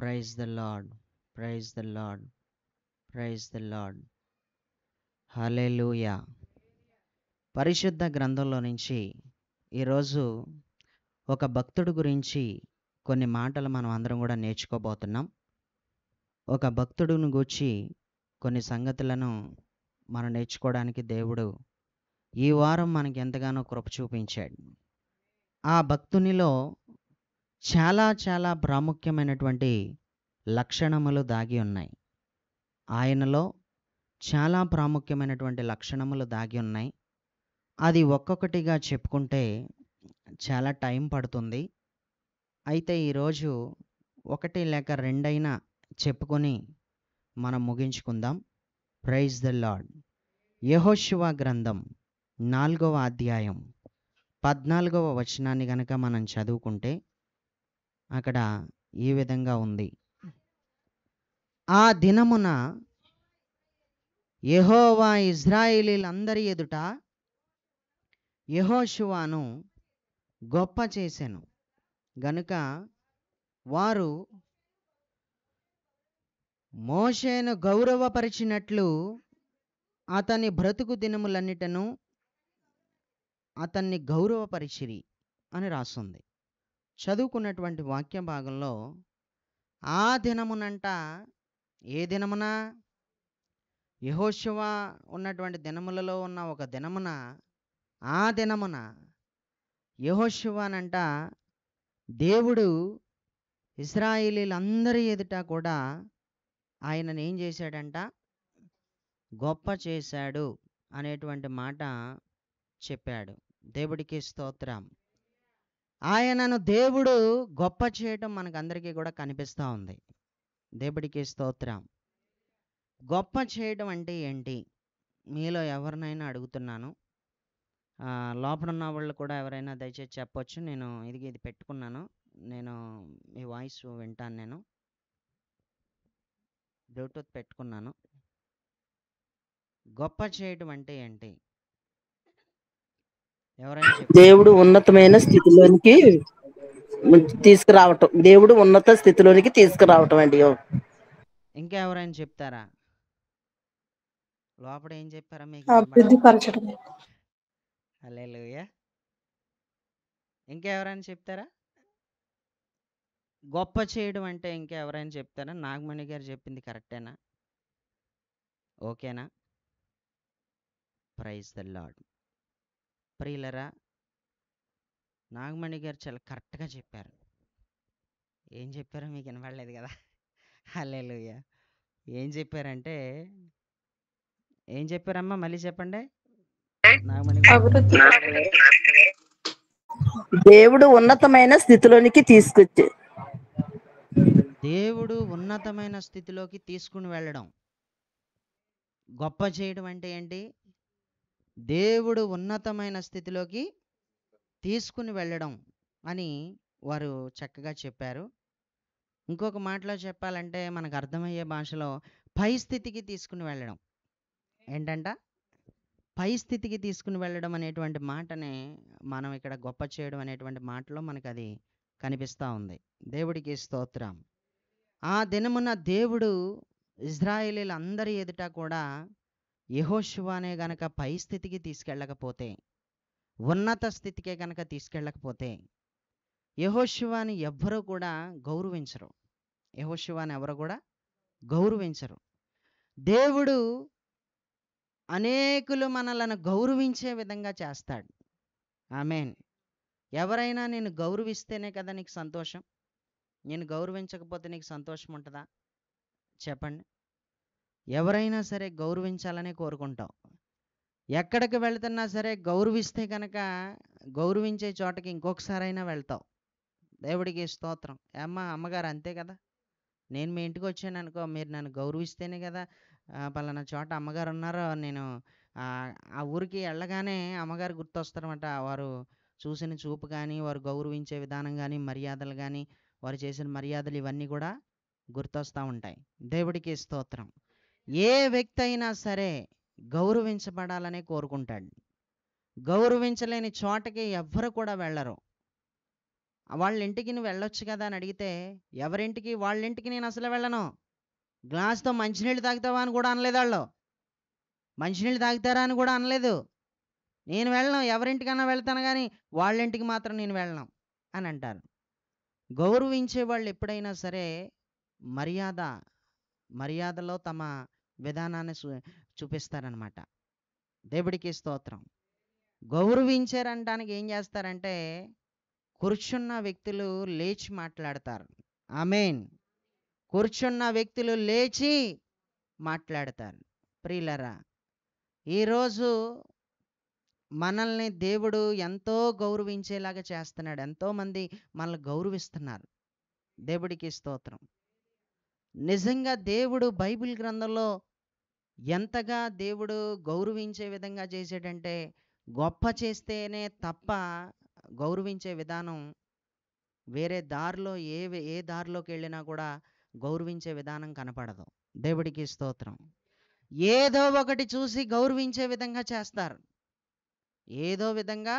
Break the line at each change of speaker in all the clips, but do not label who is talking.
Praise the lord, praise the lord, praise the lord. Hallelujah. పరిశుద్ధ గ్రంథంలో నుంచి ఈరోజు ఒక భక్తుడు గురించి కొన్ని మాటలు మనం అందరం కూడా నేర్చుకోబోతున్నాం. ఒక భక్తుడును గూర్చి కొన్ని సంగతులను మనం నేర్చుకోవడానికి దేవుడు ఈ వారం మనకి ఎంతగానో కృప చూపించాడు. ఆ భక్తునిలో చాలా చాలా ప్రాముఖ్యమైనటువంటి లక్షణములు దాగి ఉన్నాయి. ఆయనలో చాలా ప్రాముఖ్యమైనటువంటి లక్షణములు దాగి ఉన్నాయి. అది ఒక్కొక్కటిగా చెప్పుకుంటే చాలా టైం పడుతుంది. అయితే ఈరోజు ఒకటి లేక రెండైనా చెప్పుకొని మనం ముగించుకుందాం. Praise the lord. యెహోషువ గ్రంథం 4వ అధ్యాయం 14వ వచనాన్ని గనక మనం చదువుకుంటే అక్కడ ఈ విధంగా ఉంది. ఆ దినమున యెహోవా ఇశ్రాయేలీయులందరి ఎదుట యెహోషువను గొప్ప చేసెను గనుక వారు మోషేను గౌరవపరిచినట్లు అతని బ్రతుకు దినములన్నిటను అతన్ని గౌరవపరిచిరి అని రాస్తుంది. చదువుకున్నటువంటి వాక్య భాగంలో ఆ దినమునంట, ఏ దినమున? యెహోషువ ఉన్నటువంటి దినములలో ఉన్న ఒక దినమున, ఆ దినమున యెహోషువనంట దేవుడు ఇశ్రాయేలీయులందరి ఎదుట కూడా ఆయనను ఏం చేశాడంట? గొప్ప చేశాడు అనేటువంటి మాట చెప్పాడు. దేవుడికి స్తోత్రం. ఆయనను దేవుడు గొప్ప చేయటం మనకందరికీ కూడా కనిపిస్తూ ఉంది. దేవుడికి స్తోత్రం. గొప్ప చేయడం అంటే ఏంటి? మీలో ఎవరినైనా అడుగుతున్నాను. లోపల ఉన్న వాళ్ళు కూడా ఎవరైనా దయచేసి చెప్పొచ్చు. నేను ఇది పెట్టుకున్నాను. నేను మీ వాయిస్ వింటాను. నేను బ్లూటూత్ పెట్టుకున్నాను. గొప్ప చేయడం అంటే ఏంటి? ఎవరైనా
దేవుడు ఉన్నతమైన స్థితిలోనికి తీసుకురావటం. దేవుడు ఉన్నత స్థితిలోనికి తీసుకురావటం అండి.
ఇంకా ఎవరైనా చెప్తారా? లోపల ఏం చెప్పారా మీకు?
అభివృద్ధిపరచడం.
హల్లెలూయా. ఇంకా ఎవరైనా చెప్తారా? గొప్ప చేయడం అంటే ఇంకా ఎవరైనా చెప్తారా? నాగమణి గారు చెప్పింది కరెక్టేనా? ఓకేనా? Praise the Lord. ప్రియులరా, నాగమణి గారు చాలా కరెక్ట్గా చెప్పారు. ఏం చెప్పారో మీకు వినపడలేదు కదా? హల్లెలూయా. ఏం చెప్పారంటే, ఏం చెప్పారమ్మా? మళ్ళీ చెప్పండి. నాగమణి గారు.
అభివృద్ధి.
దేవుడు ఉన్నతమైన స్థితిలోనికి తీసుకొచ్చి
దేవుడు ఉన్నతమైన స్థితిలోకి తీసుకుని వెళ్ళడం. గొప్ప చేయడం అంటే ఏంటి? దేవుడు ఉన్నతమైన స్థితిలోకి తీసుకుని వెళ్ళడం అని వారు చక్కగా చెప్పారు. ఇంకొక మాటలో చెప్పాలంటే మనకు అర్థమయ్యే భాషలో పై స్థితికి తీసుకుని వెళ్ళడం. ఏంటంట? పై స్థితికి తీసుకుని వెళ్ళడం అనేటువంటి మాటనే మనం ఇక్కడ గొప్ప చేయడం అనేటువంటి మాటలో మనకు అది కనిపిస్తూ ఉంది. దేవుడికి స్తోత్రం. ఆ దినమున దేవుడు ఇశ్రాయేలీయులందరి ఎదుట కూడా యెహోషువనే గనక పై స్థితికి తీసుకెళ్ళకపోతే, ఉన్నత స్థితికే గనక తీసుకెళ్ళకపోతే, యెహోషువని ఎవ్వరూ కూడా గౌరవించరు. యెహోషువని ఎవరు కూడా గౌరవించరు. దేవుడు అనేకులు మనలను గౌరవించే విధంగా చేస్తాడు. ఆమేన్. ఎవరైనా నేను గౌరవిస్తేనే కదా నీకు సంతోషం. నేను గౌరవించకపోతే నీకు సంతోషం ఉంటుందా? చెప్పండి. ఎవరైనా సరే గౌరవించాలనే కోరుకుంటాం. ఎక్కడికి వెళ్తున్నా సరే గౌరవిస్తే కనుక గౌరవించే చోటకి ఇంకొకసారైనా వెళ్తావు. దేవుడికి స్తోత్రం. అమ్మగారు అంతే కదా. నేను మీ ఇంటికి వచ్చాను అనుకో, మీరు నన్ను గౌరవిస్తేనే కదా పలానా చోట అమ్మగారు ఉన్నారో నేను ఆ ఊరికి వెళ్ళగానే అమ్మగారు గుర్తొస్తారన్నమాట. వారు చూసిన చూపు కానీ, వారు గౌరవించే విధానం కానీ, మర్యాదలు కానీ, వారు చేసిన మర్యాదలు ఇవన్నీ కూడా గుర్తొస్తూ ఉంటాయి. దేవుడికి స్తోత్రం. ఏ వ్యక్తి అయినా సరే గౌరవించబడాలనే కోరుకుంటాడు. గౌరవించలేని చోటకి ఎవ్వరు కూడా వెళ్ళరు. వాళ్ళ ఇంటికి నువ్వు వెళ్ళొచ్చు కదా అని అడిగితే, ఎవరింటికి? వాళ్ళ ఇంటికి నేను అసలు వెళ్ళను. గ్లాస్‌తో మంచినీళ్ళు తాగుతావా అని కూడా అనలేదు ఆళ్ళు. మంచినీళ్ళు తాగుతారా అని కూడా అనలేదు. నేను వెళ్ళను. ఎవరింటికన్నా వెళ్తాను గానీ, వాళ్ళ ఇంటికి మాత్రం నేను వెళ్ళను అని అంటారు. గౌరవించే వాళ్ళు ఎప్పుడైనా సరే మర్యాద, మర్యాదలో తమ విధానాన్ని చూపిస్తారనమాట. దేవుడికి స్తోత్రం. గౌరవించారనటానికి ఏం చేస్తారంటే, కూర్చున్న వ్యక్తులు లేచి మాట్లాడతారు. ఆమేన్. కూర్చున్న వ్యక్తులు లేచి మాట్లాడతారు. ప్రియులారా, ఈరోజు మనల్ని దేవుడు ఎంతో గౌరవించేలాగా చేస్తున్నాడు. ఎంతోమంది మనల్ని గౌరవిస్తున్నారు. దేవుడికి స్తోత్రం. నిజంగా దేవుడు బైబిల్ గ్రంథంలో ఎంతగా దేవుడు గౌరవించే విధంగా చేసాడంటే, గొప్ప చేస్తేనే తప్ప గౌరవించే విధానం వేరే దారిలో ఏ దారిలోకి వెళ్ళినా కూడా గౌరవించే విధానం కనపడదు. దేవుడికి స్తోత్రం. ఏదో ఒకటి చూసి గౌరవించే విధంగా చేస్తారు. ఏదో విధంగా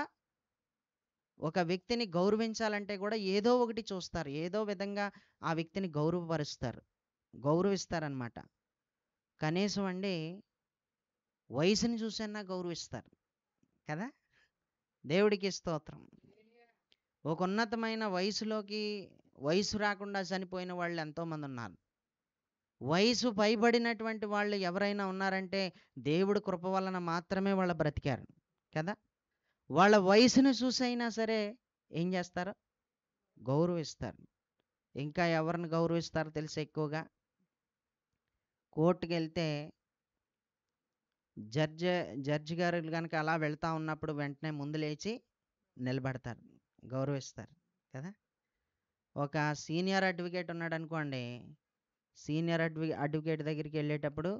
ఒక వ్యక్తిని గౌరవించాలంటే కూడా ఏదో ఒకటి చూస్తారు. ఏదో విధంగా ఆ వ్యక్తిని గౌరవిస్తారనమాట. కనీసం అండి వయసుని చూసన్నా గౌరవిస్తారు కదా. దేవుడికి స్తోత్రం. ఒక ఉన్నతమైన వయసు రాకుండా చనిపోయిన వాళ్ళు ఎంతోమంది ఉన్నారు. వయసు పైబడినటువంటి వాళ్ళు ఎవరైనా ఉన్నారంటే దేవుడి కృప వలన మాత్రమే వాళ్ళు బ్రతికారు కదా. వాళ్ళ వయసును చూసైనా సరే ఏం చేస్తారు? గౌరవిస్తారు. ఇంకా ఎవరిని గౌరవిస్తారో తెలిసి ఎక్కువగా కోర్టుకి వెళ్తే జడ్జి గారు కనుక అలా వెళ్తా ఉన్నప్పుడు వెంటనే ముందు లేచి నిలబడతారు, గౌరవిస్తారు కదా. ఒక సీనియర్ అడ్వకేట్ ఉన్నాడు అనుకోండి, సీనియర్ అడ్వకేట్ దగ్గరికి వెళ్ళేటప్పుడు,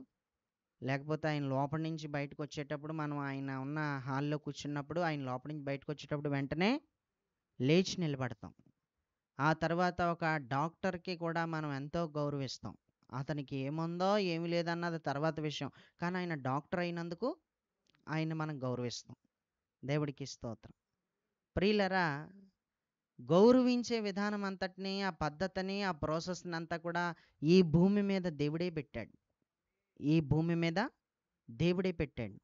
లేకపోతే ఆయన లోపల నుంచి బయటకు వచ్చేటప్పుడు, మనం ఆయన ఉన్న హాల్లో కూర్చున్నప్పుడు ఆయన లోపల నుంచి బయటకు వచ్చేటప్పుడు వెంటనే లేచి నిలబడతాం. ఆ తర్వాత ఒక డాక్టర్కి కూడా మనం ఎంతో గౌరవిస్తాం. అతనికి ఏముందో ఏమి లేదన్నది తర్వాత విషయం, కానీ ఆయన డాక్టర్ అయినందుకు ఆయన్ని మనం గౌరవిస్తాం. దేవుడికి స్తోత్రం. ప్రియులరా, గౌరవించే విధానం అంతటిని, ఆ పద్ధతిని, ఆ ప్రాసెస్ని అంతా కూడా ఈ భూమి మీద దేవుడే పెట్టాడు. ఈ భూమి మీద దేవుడే పెట్టాడు.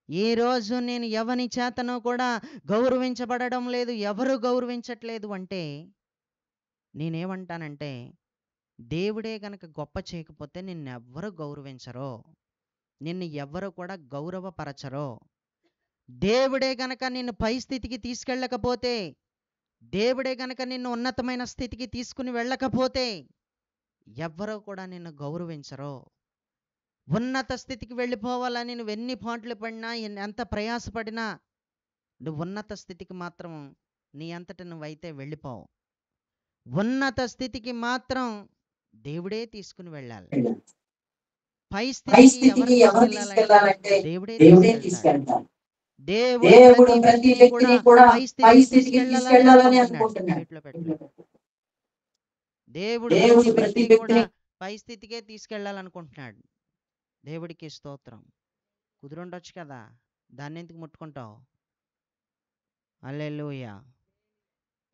ఈరోజు నేను ఎవని చేతనో కూడా గౌరవించబడడం లేదు, ఎవరు గౌరవించట్లేదు అంటే నేనేమంటానంటే, దేవుడే గనక గొప్ప చేయకపోతే నిన్నెవ్వరు గౌరవించరో, నిన్ను ఎవ్వరు కూడా గౌరవపరచరో. దేవుడే గనక నిన్ను పై స్థితికి తీసుకెళ్ళకపోతే, దేవుడే గనక నిన్ను ఉన్నతమైన స్థితికి తీసుకుని వెళ్ళకపోతే ఎవ్వరూ కూడా నిన్ను గౌరవించరో. ఉన్నత స్థితికి వెళ్ళిపోవాలని నువ్వు ఎన్ని పాంట్లు పడినా, ఎంత ప్రయాసపడినా, నువ్వు ఉన్నత స్థితికి మాత్రం నీ అంతట నువ్వైతే వెళ్ళిపోవు. ఉన్నత స్థితికి మాత్రం దేవుడే తీసుకుని వెళ్ళాలి. పై స్థితికి ఎవరు తీసుకెళ్ళాలంటే దేవుడే తీసుకెళ్తాడు. దేవుడు ప్రతి వ్యక్తిని కూడా పై స్థితికి తీసుకెళ్ళాలని అనుకుంటున్నాడు. దేవుడు ప్రతి వ్యక్తిని కూడా పై స్థితికే తీసుకెళ్ళాలనుకుంటున్నాడు. దేవుడికి స్తోత్రం. కుదురుండొచ్చు కదా, దాన్ని ఎందుకు ముట్టుకుంటావు? హల్లెలూయా.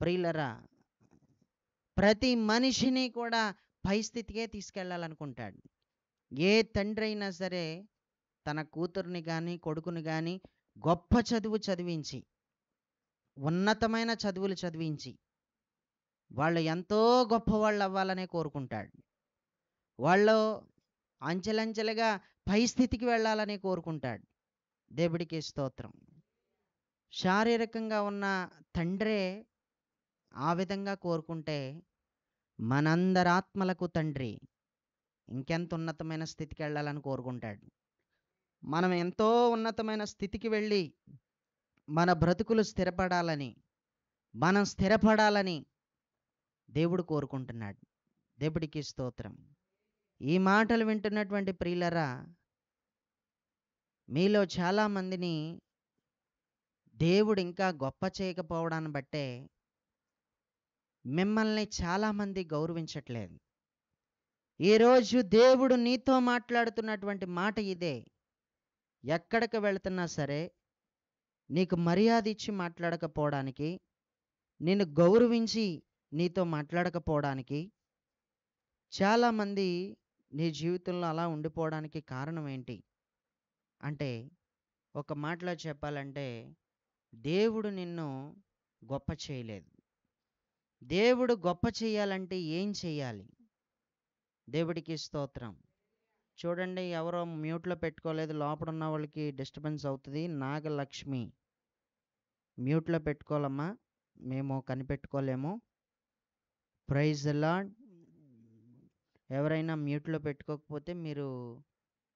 ప్రియులరా, ప్రతి మనిషిని కూడా పై స్థితికే తీసుకెళ్ళాలనుకుంటాడు. ఏ తండ్రి అయినా సరే తన కూతుర్ని కానీ కొడుకుని కానీ గొప్ప చదువు చదివించి, ఉన్నతమైన చదువులు చదివించి వాళ్ళు ఎంతో గొప్పవాళ్ళు అవ్వాలనే కోరుకుంటాడు. వాళ్ళు అంచెలంచెలుగా పై స్థితికి వెళ్ళాలని కోరుకుంటాడు. దేవుడికి స్తోత్రం. శారీరకంగా ఉన్న తండ్రే ఆ విధంగా కోరుకుంటే, మనందరి ఆత్మలకు తండ్రి ఇంకెంత ఉన్నతమైన స్థితికి వెళ్ళాలని కోరుకుంటాడు. మనం ఎంతో ఉన్నతమైన స్థితికి వెళ్ళి మన బ్రతుకులు స్థిరపడాలని, మనం స్థిరపడాలని దేవుడు కోరుకుంటున్నాడు. దేవుడికి స్తోత్రం. ఈ మాటలు వింటున్నటువంటి ప్రియులరా, మీలో చాలామందిని దేవుడు ఇంకా గొప్ప చేయకపోవడాన్ని బట్టే మిమ్మల్ని చాలామంది గౌరవించట్లేదు. ఈరోజు దేవుడు నీతో మాట్లాడుతున్నటువంటి మాట ఇదే. ఎక్కడికి వెళుతున్నా సరే నీకు మర్యాద ఇచ్చి మాట్లాడకపోవడానికి, నిన్ను గౌరవించి నీతో మాట్లాడకపోవడానికి, చాలామంది నీ జీవితంలో అలా ఉండిపోవడానికి కారణం ఏంటి అంటే, ఒక మాటలో చెప్పాలంటే, దేవుడు నిన్ను గొప్ప చేయలేదు. దేవుడు గొప్ప చేయాలంటే ఏం చేయాలి? దేవుడికి స్తోత్రం. చూడండి, ఎవరో మ్యూట్లో పెట్టుకోలేదు, లోపల ఉన్న వాళ్ళకి డిస్టర్బెన్స్ అవుతుంది. నాగలక్ష్మి మ్యూట్లో పెట్టుకోవాలమ్మా, మేము కనిపెట్టుకోలేము. Praise the lord. ఎవరైనా మ్యూట్లో పెట్టుకోకపోతే మీరు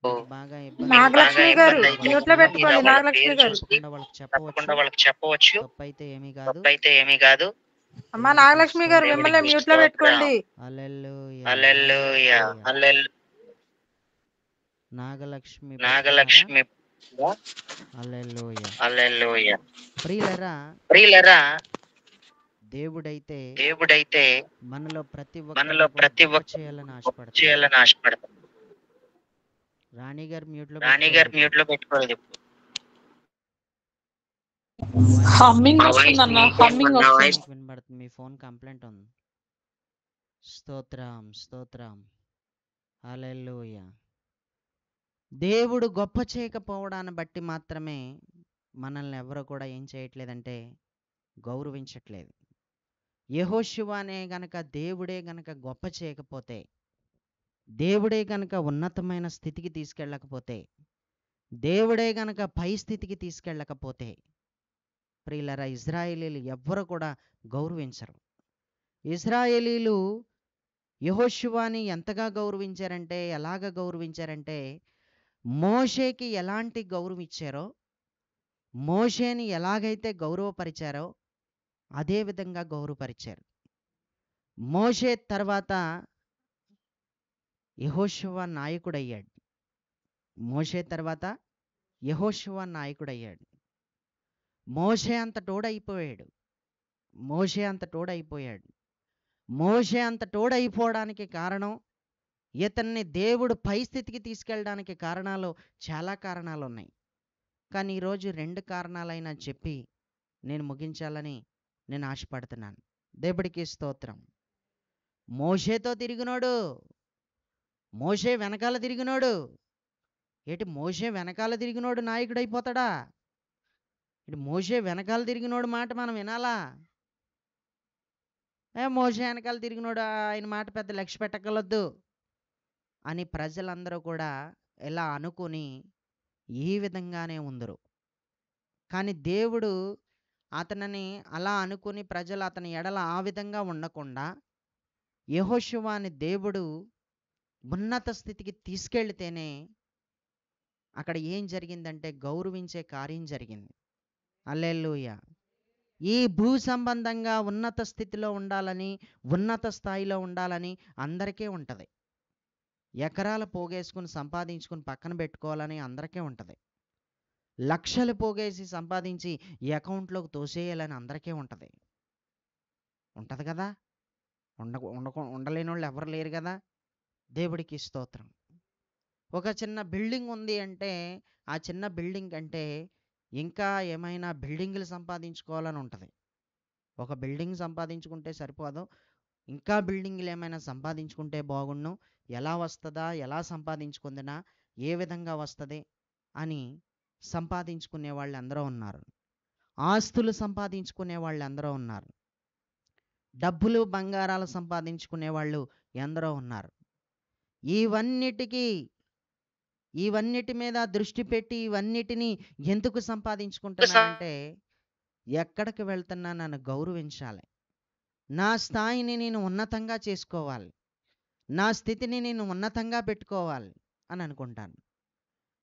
మీకు బాగా ఇబ్బంది
నాగలక్ష్మి
అయితే
గారు
వాళ్ళ
మ్యూట్లో
పేరు
పెట్టుకోండి.
చూసి
నాగలక్ష్మి గారు
తప్పకుండా వాళ్ళకి చెప్పవచ్చు. తప్పైతే ఏమీ కాదు.
అమ్మా
దేవుడికి
నాగలక్ష్మి గారు
స్తోత్రం.
మిమ్మల్ని మ్యూట్లో పెట్టుకోండి.
హల్లెలూయా,
హల్లెలూయా,
హల్లెలూయా.
హల్లెలూయా.
నాగలక్ష్మి
నాగలక్ష్మి
హల్లెలూయా.
హల్లెలూయా.
ప్రియులరా,
ప్రియులరా,
దేవుడైతే
దేవుడైతే
మనలో ప్రతి
మనలో
ఒక్కరిని
ప్రతి
గొప్ప
ఒక్క
చేయాలని
గొప్ప
ఆశపడతాడు.
చేయాలని ఆశపడతాం.
రాణి గారు మ్యూట్లో
రాణి గారు మ్యూట్ లో పెట్టుకోలేదు.
హమ్మింగ్
నా
వస్తుందన్న,
వాయిస్
హమ్మింగ్
నా
వస్తుంది.
వాయిస్
వినబడుతుంది. మీ ఫోన్ కంప్లైంట్ ఉంది. స్తోత్రం, స్తోత్రం. హల్లెలూయా. దేవుడు గొప్ప చేయకపోవడాన్ని బట్టి మాత్రమే మనల్ని ఎవరు కూడా ఏం చేయట్లేదంటే గౌరవించట్లేదు. యెహోషువ అనే గనక దేవుడే గనక గొప్ప చేయకపోతే, దేవుడే గనక ఉన్నతమైన స్థితికి తీసుకెళ్ళకపోతే, దేవుడే గనక పై స్థితికి తీసుకెళ్ళకపోతే, ప్రియులరా, ఇజ్రాయేలీలు ఎవ్వరు కూడా గౌరవించరు. ఇజ్రాయేలీలు యెహోషువని ఎంతగా గౌరవించారంటే, ఎలాగ గౌరవించారంటే, మోషేకి ఎలాంటి గౌరవం ఇచ్చారో, మోషేని ఎలాగైతే గౌరవపరిచారో అదే విధంగా గౌరవపరిచారు. మోషే తర్వాత యెహోషువ నాయకుడయ్యాడు. మోషే తర్వాత యెహోషువ నాయకుడయ్యాడు. మోషే అంత తోడైపోయాడు. మోషే అంత తోడైపోయాడు. మోషే అంత తోడైపోవడానికి కారణం, ఇతన్ని దేవుడు పై స్థితికి తీసుకెళ్ళడానికి కారణాలు చాలా కారణాలు ఉన్నాయి. కానీ ఈరోజు 2 కారణాలైనా చెప్పి నేను ముగించాలని నేను ఆశపడుతున్నాను. దేవుడికి స్తోత్రం. మోషేతో తిరిగినోడు, మోషే వెనకాల తిరిగినోడు, ఏటి మోషే వెనకాల తిరిగినోడు నాయకుడు అయిపోతాడా? ఇటు మోషే వెనకాల తిరిగినోడు మాట మనం వినాలా? మోషే వెనకాల తిరిగినోడు, ఆయన మాట పెద్ద లక్ష్య పెట్టగలొద్దు అని ప్రజలందరూ కూడా ఇలా అనుకుని ఈ విధంగానే ఉందరు. కానీ దేవుడు అతనిని అలా అనుకుని ప్రజలు అతని ఎడల ఆ విధంగా ఉండకుండా, యెహోషువని దేవుడు ఉన్నత స్థితికి తీసుకెళ్తేనే అక్కడ ఏం జరిగిందంటే గౌరవించే కార్యం జరిగింది. హల్లెలూయా. ఈ భూ సంబంధంగా ఉన్నత స్థితిలో ఉండాలని, ఉన్నత స్థాయిలో ఉండాలని అందరికీ ఉంటుంది. ఎకరాలు పోగేసుకుని సంపాదించుకుని పక్కన పెట్టుకోవాలని అందరికీ ఉంటుంది. లక్షలు పోగేసి సంపాదించి అకౌంట్లోకి తోసేయాలని అందరికీ ఉంటుంది. ఉంటుంది కదా? ఉండలేని వాళ్ళు ఎవరు లేరు కదా? దేవుడికి స్తోత్రం. ఒక చిన్న బిల్డింగ్ ఉంది అంటే ఆ చిన్న బిల్డింగ్ అంటే ఇంకా ఏమైనా బిల్డింగ్లు సంపాదించుకోవాలని ఉంటుంది. ఒక బిల్డింగ్ సంపాదించుకుంటే సరిపోదు, ఇంకా బిల్డింగ్లు ఏమైనా సంపాదించుకుంటే బాగుండు, ఎలా వస్తుందా, ఎలా సంపాదించుకుందినా, ఏ విధంగా వస్తుంది అని సంపాదించుకునే వాళ్ళు ఎందరో ఉన్నారు. ఆస్తులు సంపాదించుకునే వాళ్ళు ఎందరో ఉన్నారు. డబ్బులు బంగారాలు సంపాదించుకునే వాళ్ళు ఎందరో ఉన్నారు. ఇవన్నిటి మీద దృష్టి పెట్టి ఇవన్నిటిని ఎందుకు సంపాదించుకుంటున్నానంటే, ఎక్కడికి వెళ్తున్నా నన్ను గౌరవించాలి, నా స్థాయిని నేను ఉన్నతంగా చేసుకోవాలి, నా స్థితిని నేను ఉన్నతంగా పెట్టుకోవాలి అని అనుకుంటాను.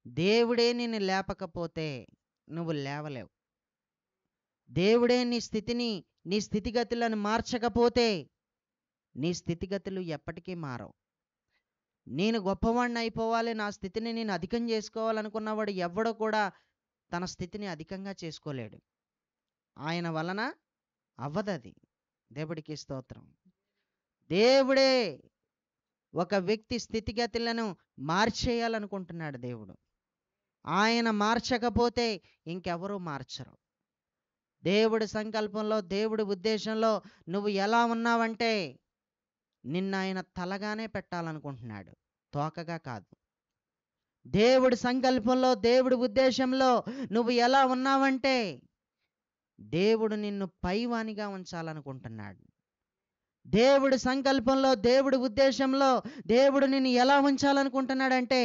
దేవుడే నిన్ను లేపకపోతే నువ్వు లేవలేవు. దేవుడే నీ స్థితిని, నీ స్థితిగతులను మార్చకపోతే నీ స్థితిగతులు ఎప్పటికీ మారవు. నేను గొప్పవాడిని అయిపోవాలి, నా స్థితిని నేను అధికం చేసుకోవాలనుకున్నవాడు ఎవడో కూడా తన స్థితిని అధికంగా చేసుకోలేడు. ఆయన వలన అవ్వదది. దేవుడికి స్తోత్రం. దేవుడే ఒక వ్యక్తి స్థితిగతులను మార్చేయాలనుకుంటున్నాడు. దేవుడు ఆయన మార్చకపోతే ఇంకెవరూ మార్చరు. దేవుడి సంకల్పంలో, దేవుడి ఉద్దేశంలో నువ్వు ఎలా ఉన్నావంటే నిన్ను ఆయన తలగానే పెట్టాలనుకుంటున్నాడు, తోకగా కాదు. దేవుడి సంకల్పంలో, దేవుడి ఉద్దేశంలో నువ్వు ఎలా ఉన్నావంటే దేవుడు నిన్ను పైవానిగా ఉంచాలనుకుంటున్నాడు. దేవుడి సంకల్పంలో, దేవుడి ఉద్దేశంలో దేవుడు నిన్ను ఎలా ఉంచాలనుకుంటున్నాడంటే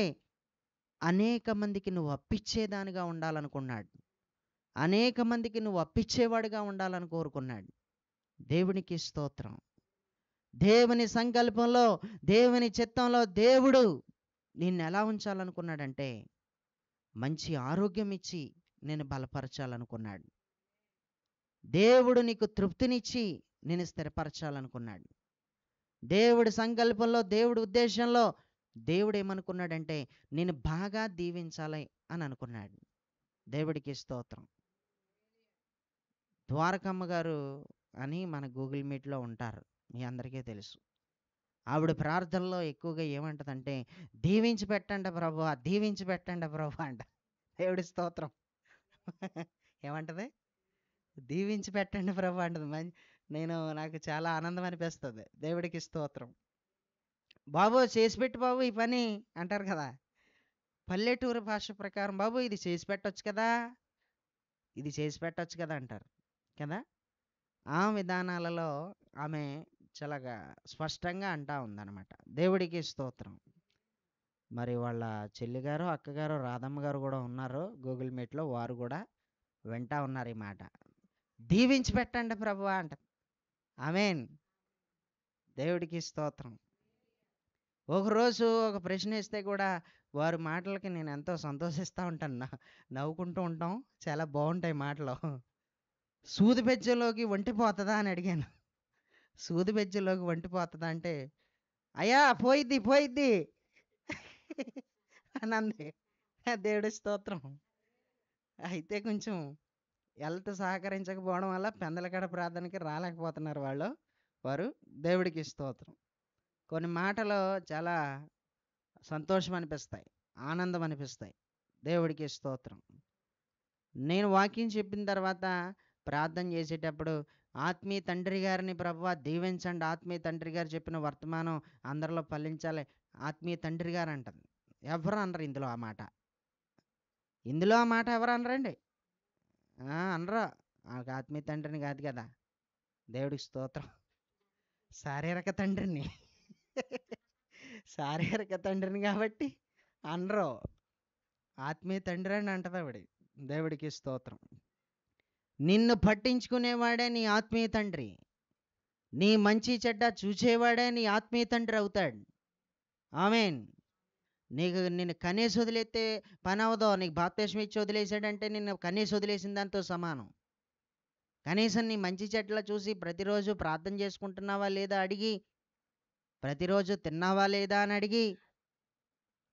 అనేక మందికి నువ్వు అప్పిచ్చేదానిగా ఉండాలనుకున్నాడు. అనేక మందికి నువ్వు అప్పిచ్చేవాడిగా ఉండాలని కోరుకున్నాడు. దేవునికి స్తోత్రం. దేవుని సంకల్పంలో, దేవుని చిత్తంలో దేవుడు నిన్ను ఎలా ఉంచాలనుకున్నాడంటే మంచి ఆరోగ్యం ఇచ్చి నేను బలపరచాలనుకున్నాడు. దేవుడు నీకు తృప్తినిచ్చి నేను స్థిరపరచాలనుకున్నాడు. దేవుడి సంకల్పంలో, దేవుడి ఉద్దేశంలో దేవుడు ఏమనుకున్నాడంటే నేను బాగా దీవించాలి అని అనుకున్నాడు. దేవుడికి స్తోత్రం. ద్వారకమ్మ గారు అని మన గూగుల్ మీట్లో ఉంటారు, మీ అందరికీ తెలుసు. ఆవిడ ప్రార్థనలో ఎక్కువగా ఏమంటదంటే దీవించి పెట్టండి ప్రభు, దీవించి పెట్టండి ప్రభు అంట. దేవుడి స్తోత్రం. ఏమంటది? దీవించి పెట్టండి ప్రభు అంటది. నాకు చాలా ఆనందం అనిపిస్తుంది. దేవుడికి స్తోత్రం. బాబు చేసి పెట్టు బాబు ఈ పని అంటారు కదా, పల్లెటూరు భాష ప్రకారం బాబు ఇది చేసి పెట్టొచ్చు కదా, ఇది చేసి పెట్టొచ్చు కదా అంటారు కదా. ఆ విధానాలలో ఆమె చాలా స్పష్టంగా అంటా ఉందన్నమాట. దేవుడికి స్తోత్రం. మరి వాళ్ళ చెల్లిగారు, అక్కగారు, రాధమ్మ గారు కూడా ఉన్నారు గూగుల్ మీట్లో, వారు కూడా వింటా ఉన్నారు ఈ మాట. దీవించి పెట్టండి ప్రభువా అంట. ఆమేన్. దేవుడికి స్తోత్రం. ఒకరోజు ఒక ప్రశ్న వేస్తే కూడా వారి మాటలకి నేను ఎంతో సంతోషిస్తూ ఉంటాను, నవ్వుకుంటూ ఉంటాం, చాలా బాగుంటాయి మాటలు. సూది బెజ్జలోకి వంటిపోతుందా అని అడిగాను. సూది బెజ్జలోకి వంటిపోతుందా అంటే అయ్యా పోయిద్ది పోయిద్ది అని అంది. దేవుడి స్తోత్రం. అయితే కొంచెం హెల్త్ సహకరించకపోవడం వల్ల పెందలకడ ప్రార్థనకి రాలేకపోతున్నారు వారు. దేవుడికి స్తోత్రం. కొన్ని మాటలు చాలా సంతోషం అనిపిస్తాయి, ఆనందం అనిపిస్తాయి. దేవుడికి స్తోత్రం. నేను వాక్యం చెప్పిన తర్వాత ప్రార్థన చేసేటప్పుడు ఆత్మీయ తండ్రి గారిని ప్రభువా దీవించండి, ఆత్మీయ తండ్రి గారు చెప్పిన వర్తమానం అందరిలో ఫలించాలి, ఆత్మీయ తండ్రి గారు అంటుంది. ఎవరు అనరు ఇందులో ఆ మాట. ఇందులో ఆ మాట ఎవరు అనరండి, అనరు. ఆత్మీయ తండ్రిని కాదు కదా, దేవుడికి స్తోత్రం. శారీరక తండ్రిని శారీరక తండ్రిని కాబట్టి అనరు, ఆత్మీయ తండ్రి అని అంటది ఆవిడ. దేవుడికి స్తోత్రం. నిన్ను పట్టించుకునేవాడే నీ ఆత్మీయ తండ్రి, నీ మంచి చెడ్డ చూసేవాడే నీ ఆత్మీయ తండ్రి అవుతాడు. ఆమేన్. నిన్ను కనేసి వదిలేస్తే పని అవదో. నీకు బాప్తిస్మం ఇచ్చి వదిలేసాడంటే నిన్ను కనేసి వదిలేసిన దాంతో సమానం. కనీసం నీ మంచి చెడ్డలు చూసి ప్రతిరోజు ప్రార్థన చేసుకుంటున్నావా లేదా అడిగి, ప్రతిరోజు తిన్నావా లేదా అని అడిగి,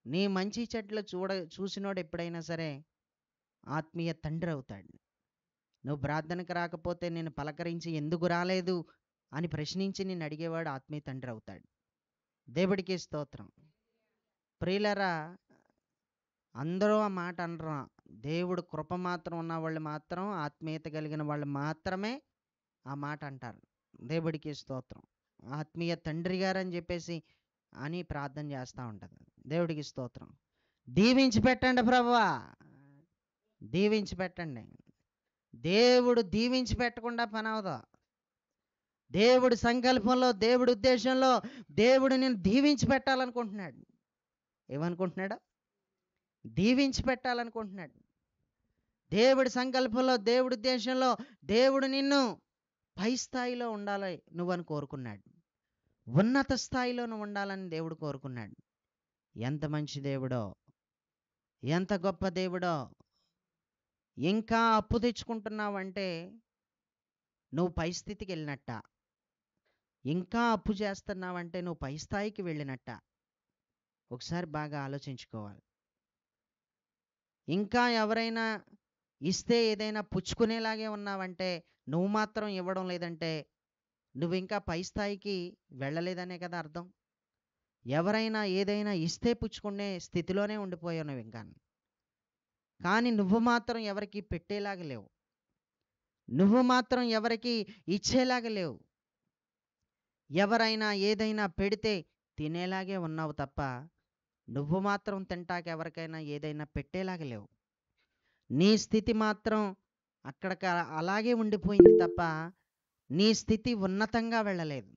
నీ మంచి చెడ్డలు చూసినోడు ఎప్పుడైనా సరే ఆత్మీయ తండ్రి అవుతాడు. నువ్వు ప్రార్థనకు రాకపోతే నేను పలకరించి ఎందుకు రాలేదు అని ప్రశ్నించి నిన్ను అడిగేవాడు ఆత్మీయ తండ్రి అవుతాడు. దేవుడికి స్తోత్రం. ప్రియులరా, అందరూ ఆ మాట అనరు. దేవుడు కృప మాత్రం ఉన్న వాళ్ళు మాత్రం, ఆత్మీయత కలిగిన వాళ్ళు మాత్రమే ఆ మాట అంటారు. దేవుడికి స్తోత్రం. ఆత్మీయ తండ్రి గారు అని చెప్పేసి అని ప్రార్థన చేస్తూ ఉంటుంది. దేవుడికి స్తోత్రం. దీవించి పెట్టండి ప్రభువా, దీవించి పెట్టండి. దేవుడు దీవించి పెట్టకుండా పని అవదు. దేవుడి సంకల్పంలో, దేవుడి ఉద్దేశంలో దేవుడు నేను దీవించి పెట్టాలనుకుంటున్నాడు. ఏమనుకుంటున్నాడు? దీవించి పెట్టాలనుకుంటున్నాడు. దేవుడి సంకల్పంలో, దేవుడి ఉద్దేశంలో దేవుడు నిన్ను పై స్థాయిలో ఉండాలి నువ్వని కోరుకున్నాడు. ఉన్నత స్థాయిలో నువ్వు ఉండాలని దేవుడు కోరుకున్నాడు. ఎంత మంచి దేవుడో, ఎంత గొప్ప దేవుడో. ఇంకా అప్పు తెచ్చుకుంటున్నావంటే నువ్వు పై స్థితికి వెళ్ళినట్ట. ఇంకా అప్పు చేస్తున్నావంటే నువ్వు పై స్థాయికి వెళ్ళినట్ట. ఒకసారి బాగా ఆలోచించుకోవాలి. ఇంకా ఎవరైనా ఇస్తే ఏదైనా పుచ్చుకునేలాగే ఉన్నావంటే, నువ్వు మాత్రం ఇవ్వడం లేదంటే నువ్వు ఇంకా పై స్థాయికి వెళ్ళలేదనే కదా అర్థం. ఎవరైనా ఏదైనా ఇస్తే పుచ్చుకునే స్థితిలోనే ఉండిపోయావు నువ్వు ఇంకా. కానీ నువ్వు మాత్రం ఎవరికి పెట్టేలాగా లేవు. నువ్వు మాత్రం ఎవరికి ఇచ్చేలాగా లేవు. ఎవరైనా ఏదైనా పెడితే తినేలాగే ఉన్నావు తప్ప నువ్వు మాత్రం తింటాక ఎవరికైనా ఏదైనా పెట్టేలాగా లేవు. నీ స్థితి మాత్రం అక్కడికి అలాగే ఉండిపోయింది తప్ప నీ స్థితి ఉన్నతంగా వెళ్ళలేదు.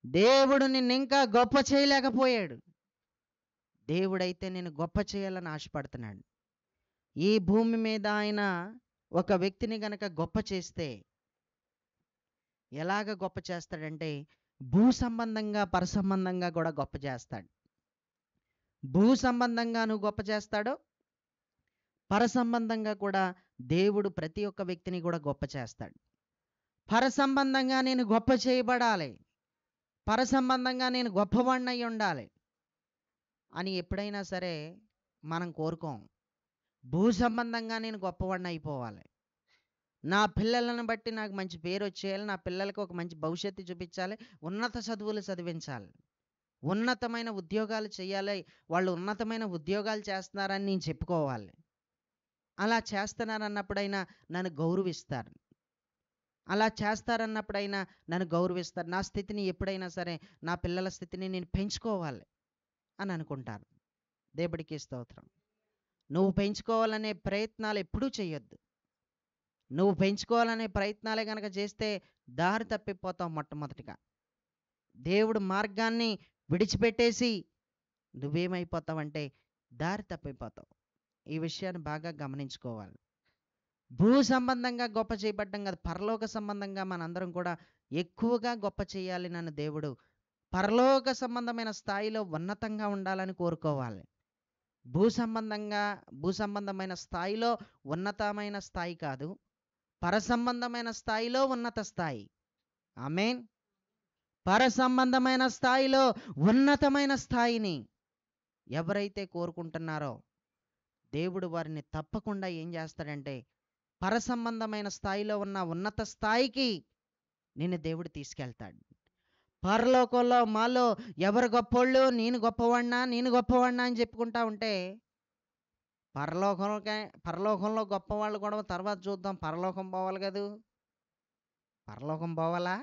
దేవుడు నిన్ను ఇంకా గొప్ప చేయలేకపోయాడు. దేవుడైతే నేను గొప్ప చేయాలని ఆశపడుతున్నాడు. ఈ భూమి మీద ఆయన ఒక వ్యక్తిని గనక గొప్ప చేస్తే ఎలాగ గొప్ప చేస్తాడంటే భూ సంబంధంగా పరసంబంధంగా కూడా గొప్ప చేస్తాడు. భూ సంబంధంగా నువ్వు గొప్ప చేస్తాడో పరసంబంధంగా కూడా దేవుడు ప్రతి ఒక్క వ్యక్తిని కూడా గొప్ప చేస్తాడు. పరసంబంధంగా నేను గొప్ప చేయబడాలి, పరసంబంధంగా నేను గొప్పవాడిని అయి ఉండాలి అని ఎప్పుడైనా సరే మనం కోరుకోం. భూ సంబంధంగా నేను గొప్పవాడిని అయిపోవాలి, నా పిల్లలను బట్టి నాకు మంచి పేరు వచ్చేయాలి, నా పిల్లలకు ఒక మంచి భవిష్యత్తు చూపించాలి, ఉన్నత చదువులు చదివించాలి, ఉన్నతమైన ఉద్యోగాలు చేయాలి, వాళ్ళు ఉన్నతమైన ఉద్యోగాలు చేస్తున్నారని నేను చెప్పుకోవాలి. అలా చేస్తున్నారన్నప్పుడైనా నన్ను గౌరవిస్తారు, అలా చేస్తారన్నప్పుడైనా నన్ను గౌరవిస్తారు. నా స్థితిని ఎప్పుడైనా సరే నా పిల్లల స్థితిని నేను పెంచుకోవాలి అని అనుకుంటారు. దేవుడికి స్తోత్రం. నువ్వు పెంచుకోవాలనే ప్రయత్నాలు ఎప్పుడూ చేయొద్దు. నువ్వు పెంచుకోవాలనే ప్రయత్నాలే కనుక చేస్తే దారి తప్పిపోతావు. మొట్టమొదటిగా దేవుడు మార్గాన్ని విడిచిపెట్టేసి నువ్వేమైపోతావంటే దారి తప్పిపోతావు. ఈ విషయాన్ని బాగా గమనించుకోవాలి. భూ సంబంధంగా గొప్ప చేయబడ్డం కాదు, పరలోక సంబంధంగా మనందరం కూడా ఎక్కువగా గొప్ప చేయాలి. నన్ను దేవుడు పరలోక సంబంధమైన స్థాయిలో ఉన్నతంగా ఉండాలని కోరుకోవాలి. భూ సంబంధమైన స్థాయిలో ఉన్నతమైన స్థాయి కాదు, పరసంబంధమైన స్థాయిలో ఉన్నత స్థాయి. ఆమేన్. పరసంబంధమైన స్థాయిలో ఉన్నతమైన స్థాయిని ఎవరైతే కోరుకుంటున్నారో దేవుడు వారిని తప్పకుండా ఏం చేస్తాడంటే పరసంబంధమైన స్థాయిలో ఉన్న ఉన్నత స్థాయికి నిన్ను దేవుడు తీసుకెళ్తాడు. పరలోకంలో మాలో ఎవరు గొప్పోళ్ళు, నేను గొప్పవాడినా అని చెప్పుకుంటా ఉంటే పరలోకంలో గొప్పవాళ్ళు కూడా తర్వాత చూద్దాం. పరలోకం పోవాలి కదూ, పరలోకం పోవాలా,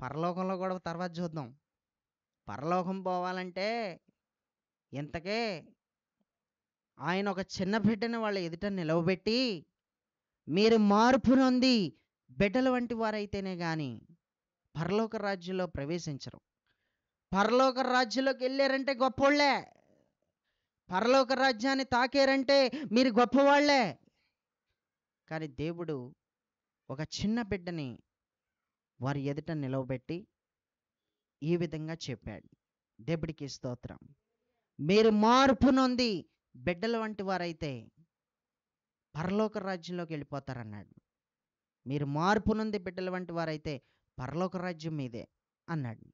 పరలోకంలో కూడా తర్వాత చూద్దాం. పరలోకం పోవాలంటే ఇంతకే ఆయన ఒక చిన్న బిడ్డని వాళ్ళ ఎదుట నిలవబెట్టి మీరు మార్పు నొంది బిడ్డల వంటి వారైతేనే కానీ పరలోక రాజ్యంలో ప్రవేశించరు. పరలోక రాజ్యంలోకి వెళ్ళారంటే గొప్పోళ్ళే, పరలోక రాజ్యాన్ని తాకారంటే మీరు గొప్పవాళ్లే. కానీ దేవుడు ఒక చిన్న బిడ్డని వారి ఎదుట నిలవబెట్టి ఈ విధంగా చెప్పాడు. దేవుడికి స్తోత్రం. మీరు మార్పు నొంది బిడ్డల వంటి వారైతే పరలోక రాజ్యంలోకి వెళ్ళిపోతారన్నాడు. మీరు మార్పు నొంది బిడ్డల వంటి వారైతే పరలోక రాజ్యం మీదే అన్నాడు.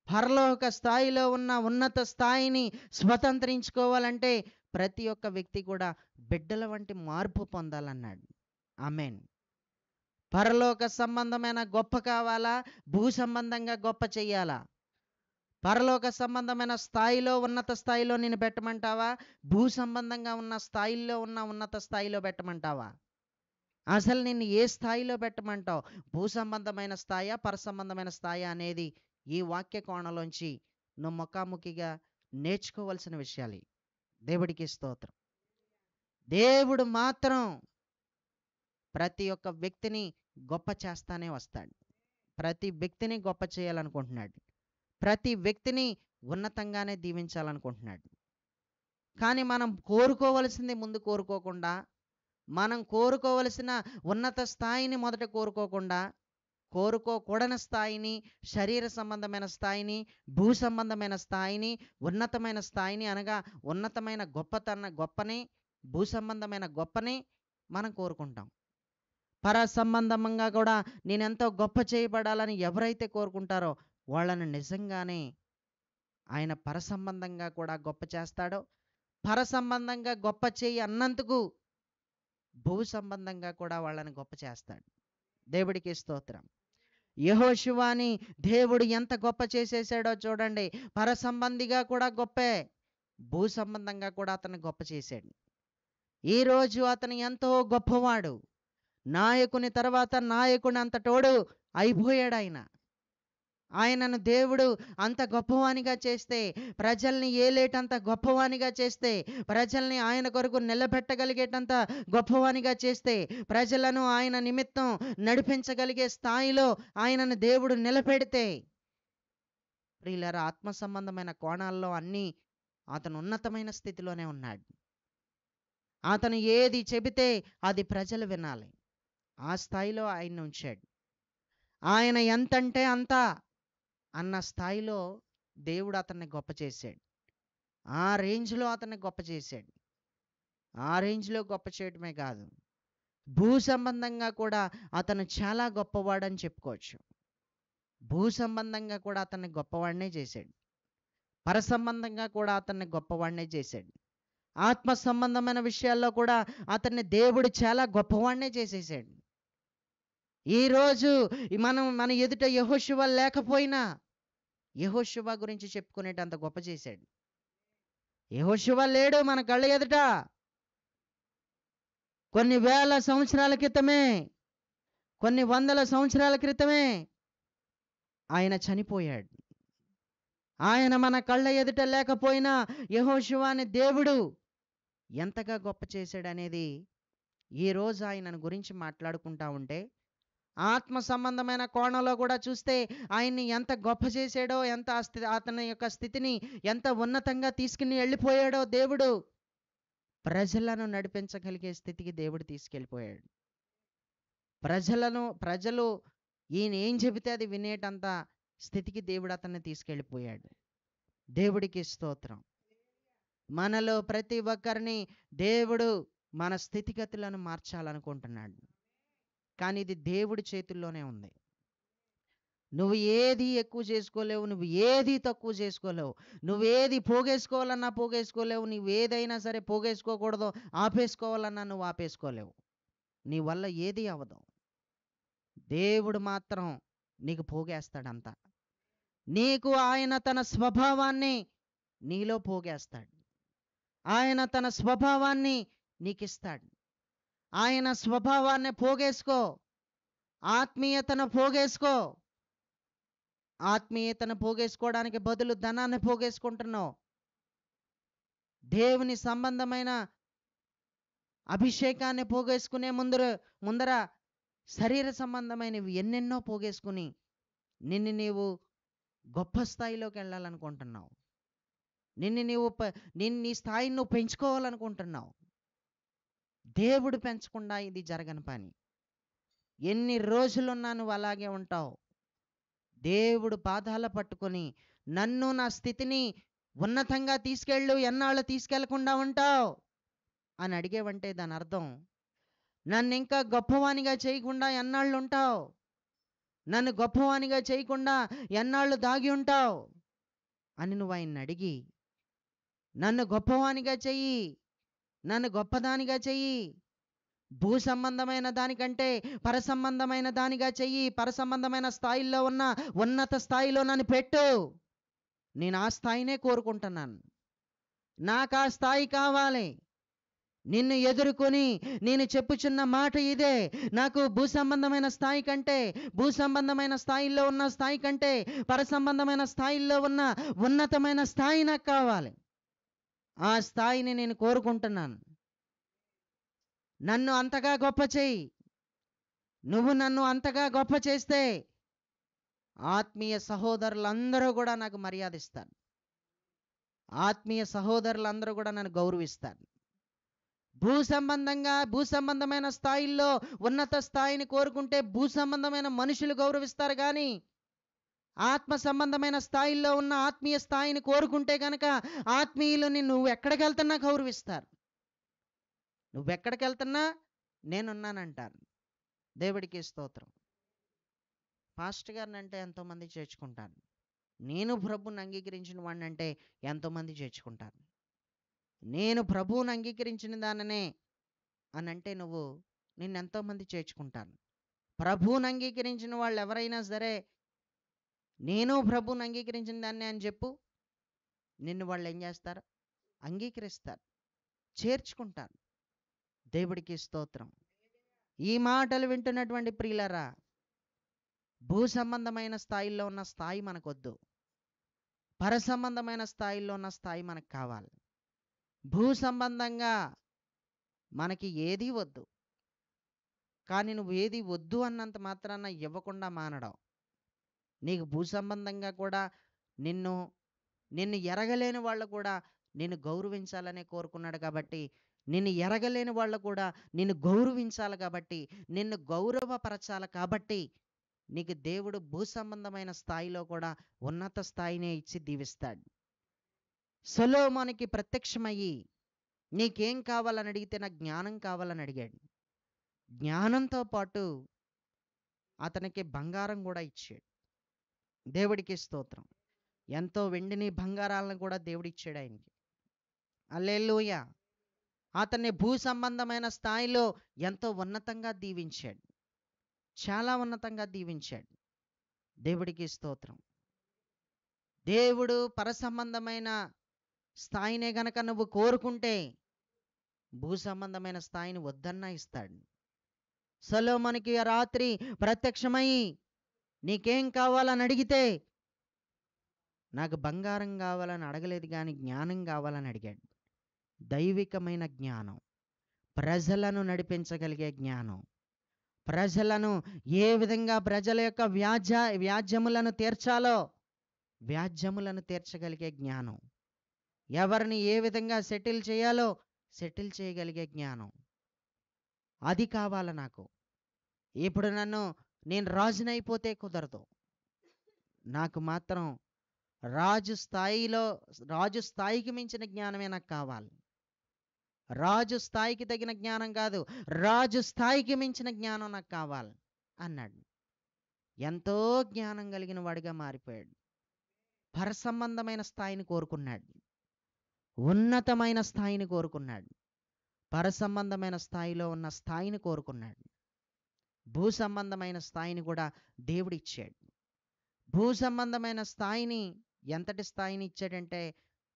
పరలోక స్థాయిలో ఉన్న ఉన్నత స్థాయిని స్వతంత్రించుకోవాలంటే ప్రతి ఒక్క వ్యక్తి కూడా బిడ్డల వంటి మార్పు పొందాలన్నాడు. ఆమేన్. పరలోక సంబంధమైన గొప్ప కావాలా, భూ సంబంధంగా గొప్ప చెయ్యాలా? పరలోక సంబంధమైన స్థాయిలో ఉన్నత స్థాయిలో నేను పెట్టమంటావా, భూ సంబంధంగా ఉన్న స్థాయిలో ఉన్న ఉన్నత స్థాయిలో పెట్టమంటావా? అసలు నిన్ను ఏ స్థాయిలో పెట్టమంటావు? భూ సంబంధమైన స్థాయా, పరసంబంధమైన స్థాయా అనేది ఈ వాక్య కోణంలోంచి నువ్వు ముఖాముఖిగా నేర్చుకోవాల్సిన విషయాలు. దేవుడికి స్తోత్రం. దేవుడు మాత్రం ప్రతి ఒక్క వ్యక్తిని గొప్ప చేస్తానే వస్తాడు. ప్రతి వ్యక్తిని గొప్ప చేయాలనుకుంటున్నాడు. ప్రతి వ్యక్తిని ఉన్నతంగానే దీవించాలనుకుంటున్నాడు. కానీ మనం కోరుకోవలసింది ముందు కోరుకోకుండా, మనం కోరుకోవలసిన ఉన్నత స్థాయిని మొదట కోరుకోకుండా, కోరుకోకూడని స్థాయిని, శరీర సంబంధమైన స్థాయిని, భూ సంబంధమైన స్థాయిని, ఉన్నతమైన స్థాయిని అనగా ఉన్నతమైన గొప్పని, భూ సంబంధమైన గొప్పని మనం కోరుకుంటాం. పర సంబంధంగా కూడా నేనెంతో గొప్ప చేయబడాలని ఎవరైతే కోరుకుంటారో వాళ్ళని నిజంగానే ఆయన పరసంబంధంగా కూడా గొప్ప చేస్తాడో, పరసంబంధంగా గొప్ప చేయి అన్నందుకు భూ సంబంధంగా కూడా వాళ్ళని గొప్ప చేస్తాడు. దేవుడికి స్తోత్రం. యెహోషువాని దేవుడు ఎంత గొప్ప చేసేసాడో చూడండి. పరసంబంధిగా కూడా గొప్పే, భూ సంబంధంగా కూడా అతన్ని గొప్ప చేశాడు. ఈరోజు అతను ఎంతో గొప్పవాడు. నాయకుని తర్వాత నాయకుని అంతటోడు అయిపోయాడు ఆయన. ఆయనను దేవుడు అంత గొప్పవానిగా చేస్తే, ప్రజల్ని ఏలేటంత గొప్పవానిగా చేస్తే, ప్రజల్ని ఆయన కొరకు నిలబెట్టగలిగేటంత గొప్పవానిగా చేస్తే, ప్రజలను ఆయన నిమిత్తం నడిపించగలిగే స్థాయిలో ఆయనను దేవుడు నిలబెడితే, ప్రియులారా, ఆత్మ సంబంధమైన కోణాల్లో అన్నీ అతను ఉన్నతమైన స్థితిలోనే ఉన్నాడు. అతను ఏది చెబితే అది ప్రజలు వినాలి. ఆ స్థాయిలో ఆయన ఉంచాడు. ఆయన ఎంతంటే అంత అన్న స్థాయిలో దేవుడు అతన్ని గొప్ప చేశాడు. ఆ రేంజ్లో అతన్ని గొప్ప చేశాడు. ఆ రేంజ్లో గొప్ప చేయడమే కాదు, భూ సంబంధంగా కూడా అతను చాలా గొప్పవాడని చెప్పుకోవచ్చు. భూ సంబంధంగా కూడా అతన్ని గొప్పవాడినే చేశాడు. పర సంబంధంగా కూడా అతన్ని గొప్పవాడినే చేశాడు. ఆత్మ సంబంధమైన విషయాల్లో కూడా అతన్ని దేవుడు చాలా గొప్పవాడినే చేసేసాడు. ఈరోజు మన ఎదుట యెహోషువ లేకపోయినా యెహోషువ గురించి చెప్పుకునేటంత గొప్ప చేశాడు. యెహోషువ లేడు మన కళ్ళ ఎదుట. కొన్ని వేల సంవత్సరాల క్రితమే, కొన్ని వందల సంవత్సరాల క్రితమే ఆయన చనిపోయాడు. ఆయన మన కళ్ళ ఎదుట లేకపోయినా యెహోషువని దేవుడు ఎంతగా గొప్ప చేశాడనేది ఈరోజు ఆయనను గురించి మాట్లాడుకుంటా ఉంటే, ఆత్మ సంబంధమైన కోణంలో కూడా చూస్తే ఆయన్ని ఎంత గొప్ప చేశాడో, ఎంత అతని యొక్క స్థితిని ఎంత ఉన్నతంగా తీసుకుని వెళ్ళిపోయాడో దేవుడు. ప్రజలను నడిపించగలిగే స్థితికి దేవుడు తీసుకెళ్ళిపోయాడు. ప్రజలు ఈయన ఏం చెబితే అది వినేటంత స్థితికి దేవుడు అతన్ని తీసుకెళ్ళిపోయాడు. దేవుడికి స్తోత్రం. మనలో ప్రతి ఒక్కరిని దేవుడు మన స్థితిగతులను మార్చాలనుకుంటున్నాడు. కానీ ఇది దేవుడి చేతుల్లోనే ఉంది. నువ్వు ఏది ఎక్కువ చేసుకోలేవు, నువ్వు ఏది తక్కువ చేసుకోలేవు, నువ్వేది పోగేసుకోవాలన్నా పోగేసుకోలేవు, నువ్వు ఏదైనా సరే పోగేసుకోకూడదో ఆపేసుకోవాలన్నా నువ్వు ఆపేసుకోలేవు. నీ వల్ల ఏది అవ్వదు. దేవుడు మాత్రం నీకు పోగేస్తాడంత. నీకు ఆయన తన స్వభావాన్ని నీలో పోగేస్తాడు. ఆయన తన స్వభావాన్ని నీకిస్తాడు. ఆయన స్వభావాన్ని పోగేసుకో, ఆత్మీయతను పోగేసుకో. ఆత్మీయతను పోగేసుకోవడానికి బదులు ధనాన్ని పోగేసుకుంటున్నావు. దేవుని సంబంధమైన అభిషేకాన్ని పోగేసుకునే ముందర శరీర సంబంధమైనవి ఎన్నెన్నో పోగేసుకుని నిన్ను నీవు గొప్ప స్థాయిలోకి వెళ్ళాలనుకుంటున్నావు. నీ స్థాయిని నువ్వు పెంచుకోవాలనుకుంటున్నావు. దేవుడు పెంచకుండా ఇది జరగని పని. ఎన్ని రోజులున్నా నువ్వు అలాగే ఉంటావు. దేవుడు పాదాల పట్టుకొని నన్ను, నా స్థితిని ఉన్నతంగా తీసుకెళ్ళు, ఎన్నాళ్ళు తీసుకెళ్లకుండా ఉంటావు అని అడిగేవంటే దాని అర్థం, నన్ను ఇంకా గొప్పవానిగా చేయకుండా ఎన్నాళ్ళు ఉంటావు, నన్ను గొప్పవానిగా చేయకుండా ఎన్నాళ్ళు దాగి ఉంటావు అని నువ్వు ఆయన్ని అడిగి, నన్ను గొప్పవానిగా చెయ్యి, నన్ను గొప్పదానిగా చెయ్యి, భూ సంబంధమైన దానికంటే పర సంబంధమైన దానిగా చెయ్యి, పర సంబంధమైన స్థాయిలో ఉన్న ఉన్నత స్థాయిలో నన్ను పెట్టు. నేను ఆ స్థాయినే కోరుకుంటున్నాను. నాకు ఆ స్థాయి కావాలి. నిన్ను ఎదుర్కొని నేను చెప్పుచున్న మాట ఇదే, నాకు భూ సంబంధమైన స్థాయి కంటే, భూ సంబంధమైన స్థాయిలో ఉన్న స్థాయి కంటే పర సంబంధమైన స్థాయిలో ఉన్న ఉన్నతమైన స్థాయి నాకు కావాలి. ఆ స్థాయిని నేను కోరుకుంటున్నాను. నన్ను అంతగా గొప్ప చేయి. నువ్వు నన్ను అంతగా గొప్ప చేస్తే ఆత్మీయ సహోదరులందరూ కూడా నాకు మర్యాద ఇస్తారు. ఆత్మీయ సహోదరులందరూ కూడా నన్ను గౌరవిస్తారు. భూ సంబంధమైన స్థాయిల్లో ఉన్నత స్థాయిని కోరుకుంటే భూ సంబంధమైన మనుషులు గౌరవిస్తారు. కానీ ఆత్మ సంబంధమైన స్థాయిల్లో ఉన్న ఆత్మీయ స్థాయిని కోరుకుంటే కనుక ఆత్మీయులని నువ్వు ఎక్కడికి వెళ్తున్నా గౌరవిస్తారు. నువ్వెక్కడికి వెళ్తున్నా నేనున్నానంటారు. దేవుడికి స్తోత్రం. పాస్టర్ గారిని అంటే ఎంతోమంది చేర్చుకుంటారు. నేను ప్రభువుని అంగీకరించిన వాడిని అంటే ఎంతోమంది చేర్చుకుంటారు. నేను ప్రభువుని అంగీకరించిన దాననే అని అంటే నిన్నెంతోమంది చేర్చుకుంటాను. ప్రభువుని అంగీకరించిన వాళ్ళు ఎవరైనా సరే నేను ప్రభువుని అంగీకరించిన దాన్ని అని చెప్పు, నిన్ను వాళ్ళు ఏం చేస్తారు? అంగీకరిస్తారు, చేర్చుకుంటారు. దేవుడికి స్తోత్రం. ఈ మాటలు వింటున్నటువంటి ప్రియులరా, భూ సంబంధమైన స్థాయిలో ఉన్న స్థాయి మనకొద్దు. పర సంబంధమైన స్థాయిలో ఉన్న స్థాయి మనకు కావాలి. భూ సంబంధంగా మనకి ఏది వద్దు, కానీ నువ్వు ఏది వద్దు అన్నంత మాత్రాన ఇవ్వకుండా మానడం. నీకు భూ సంబంధంగా కూడా నిన్ను ఎరగలేని వాళ్ళు కూడా నిన్ను గౌరవించాలనే కోరుకున్నాడు కాబట్టి, నిన్ను ఎరగలేని వాళ్ళు కూడా నిన్ను గౌరవించాలి కాబట్టి, నిన్ను గౌరవపరచాలి కాబట్టి, నీకు దేవుడు భూ సంబంధమైన స్థాయిలో కూడా ఉన్నత స్థాయినే ఇచ్చి దీవిస్తాడు. సొలొమోనుకి ప్రత్యక్షమయ్యి నీకేం కావాలని అడిగితే నాకు జ్ఞానం కావాలని అడిగాడు. జ్ఞానంతో పాటు అతనికి బంగారం కూడా ఇచ్చాడు. దేవుడికి స్తోత్రం. ఎంతో వెండిని బంగారాలను కూడా దేవుడిచ్చాడు ఆయనకి. హల్లెలూయా. అతన్ని భూ సంబంధమైన స్థాయిలో ఎంతో ఉన్నతంగా దీవించాడు, చాలా ఉన్నతంగా దీవించాడు. దేవుడికి స్తోత్రం. దేవుడు పర సంబంధమైన స్థాయినే గనక నువ్వు కోరుకుంటే భూ సంబంధమైన స్థాయిని వద్దన్నా ఇస్తాడు. సొలొమోనుకి ఆ రాత్రి ప్రత్యక్షమై నీకేం కావాలని అడిగితే నాకు బంగారం కావాలని అడగలేదు, కానీ జ్ఞానం కావాలని అడిగాడు. దైవికమైన జ్ఞానం, ప్రజలను నడిపించగలిగే జ్ఞానం, ప్రజలను ఏ విధంగా ప్రజల యొక్క వ్యాజ్యములను తీర్చాలో వ్యాజ్యములను తీర్చగలిగే జ్ఞానం, ఎవరిని ఏ విధంగా సెటిల్ చేయాలో సెటిల్ చేయగలిగే జ్ఞానం, అది కావాలి నాకు. ఇప్పుడు నేను రాజునైపోతే కుదరదు. నాకు మాత్రం రాజు స్థాయికి మించిన జ్ఞానమే నాకు కావాలి. రాజు స్థాయికి తగిన జ్ఞానం కాదు, రాజు స్థాయికి మించిన జ్ఞానం నాకు కావాలి అన్నాడు. ఎంతో జ్ఞానం కలిగిన వాడిగా మారిపోయాడు. పర సంబంధమైన స్థాయిని కోరుకున్నాడు, ఉన్నతమైన స్థాయిని కోరుకున్నాడు, పర సంబంధమైన స్థాయిలో ఉన్న స్థాయిని కోరుకున్నాడు. భూ సంబంధమైన స్థాయిని కూడా దేవుడిచ్చాడు. భూ సంబంధమైన స్థాయిని ఎంతటి స్థాయిని ఇచ్చాడంటే,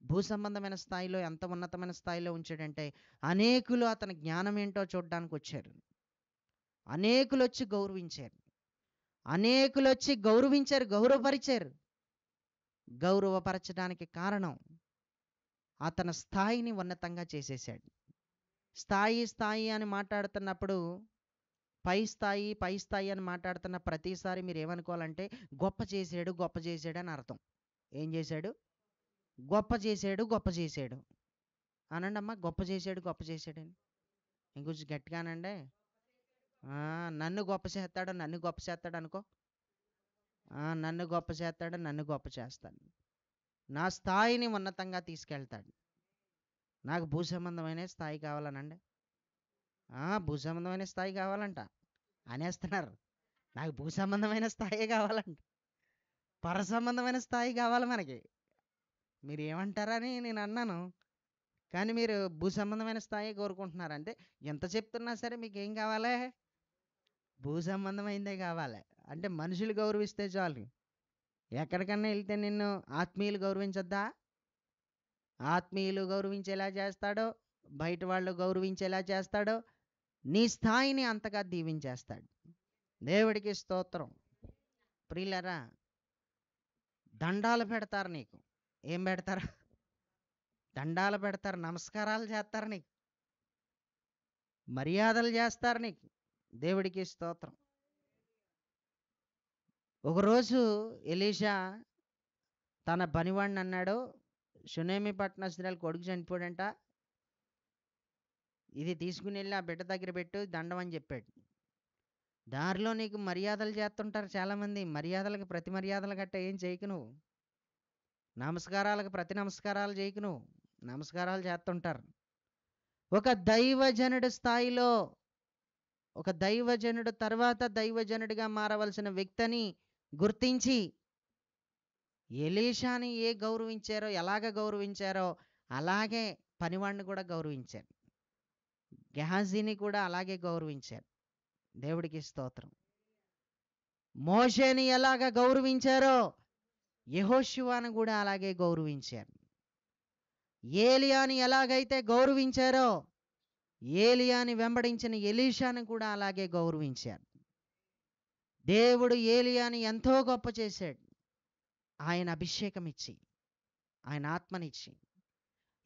భూ సంబంధమైన స్థాయిలో ఎంత ఉన్నతమైన స్థాయిలో ఉంచాడంటే, అనేకులు అతని జ్ఞానం ఏంటో చూడడానికి వచ్చారు. అనేకులు వచ్చి గౌరవపరిచారు. గౌరవపరచడానికి కారణం అతని స్థాయిని ఉన్నతంగా చేసేసాడు. స్థాయి అని మాట్లాడుతున్నప్పుడు పై స్థాయి అని మాట్లాడుతున్న ప్రతిసారి మీరు ఏమనుకోవాలంటే గొప్ప చేసాడు అని అర్థం. ఏం చేశాడు? గొప్ప చేసాడు అనండి అమ్మా. గొప్ప చేసాడని ఇంకొంచెం గట్టిగానండి. నన్ను గొప్ప చేస్తాడు అనుకో. నన్ను గొప్ప చేస్తాడు. నా స్థాయిని ఉన్నతంగా తీసుకెళ్తాడు. నాకు భూ సంబంధమైన స్థాయి కావాలనండి. భూ సంబంధమైన స్థాయి కావాలంట అనేస్తున్నారు. నాకు భూ సంబంధమైన స్థాయి కావాలంట, పర సంబంధమైన స్థాయి కావాలి మనకి. మీరు ఏమంటారని నేను అన్నాను, కానీ మీరు భూ సంబంధమైన స్థాయి కోరుకుంటున్నారంటే ఎంత చెప్తున్నా సరే మీకు ఏం కావాలి? భూ సంబంధమైందే కావాలి. అంటే మనుషులు గౌరవిస్తే చాలు. ఎక్కడికన్నా వెళ్తే నిన్ను ఆత్మీయులు గౌరవించొద్దా? ఆత్మీయులు గౌరవించేలా చేస్తాడో, బయట వాళ్ళు గౌరవించేలా చేస్తాడో, నీ స్థాయిని అంతగా దీవించేస్తాడు. దేవుడికి స్తోత్రం. ప్రియులరా, దండాలు పెడతారు నీకు. ఏం పెడతారు? దండాలు పెడతారు, నమస్కారాలు చేస్తారు నీకు, మర్యాదలు చేస్తారు నీకు. దేవుడికి స్తోత్రం. ఒకరోజు ఎలీషా తన పనివాడిని అన్నాడు, షునేమి పట్టణస్థురాలు కొడుకు చనిపోయాడంట, ఇది తీసుకుని వెళ్ళి ఆ బిడ్డ దగ్గర పెట్టు, దండం అని చెప్పాడు. దారిలో నీకు మర్యాదలు చేస్తుంటారు చాలామంది. మర్యాదలకు ప్రతి మర్యాదలు గట్ట ఏం చేయకు నువ్వు. నమస్కారాలకు ప్రతి నమస్కారాలు చేయకు నువ్వు. నమస్కారాలు చేస్తుంటారు. ఒక దైవజనుడి స్థాయిలో, ఒక దైవజనుడు తర్వాత దైవజనుడిగా మారవలసిన వ్యక్తిని గుర్తించి ఎలీషాని ఎలాగ గౌరవించారో అలాగే పనివాడిని కూడా గౌరవించారు. గెహాజీని కూడా అలాగే గౌరవించారు. దేవుడికి స్తోత్రం. మోషేని ఎలాగ గౌరవించారో యెహోషువను కూడా అలాగే గౌరవించారు. ఏలియాని ఎలాగైతే గౌరవించారో ఏలియాని వెంబడించిన ఎలీషాని కూడా అలాగే గౌరవించారు. దేవుడు ఏలియాని ఎంతో గొప్ప చేశాడు. ఆయన అభిషేకం ఇచ్చి, ఆయన ఆత్మనిచ్చి.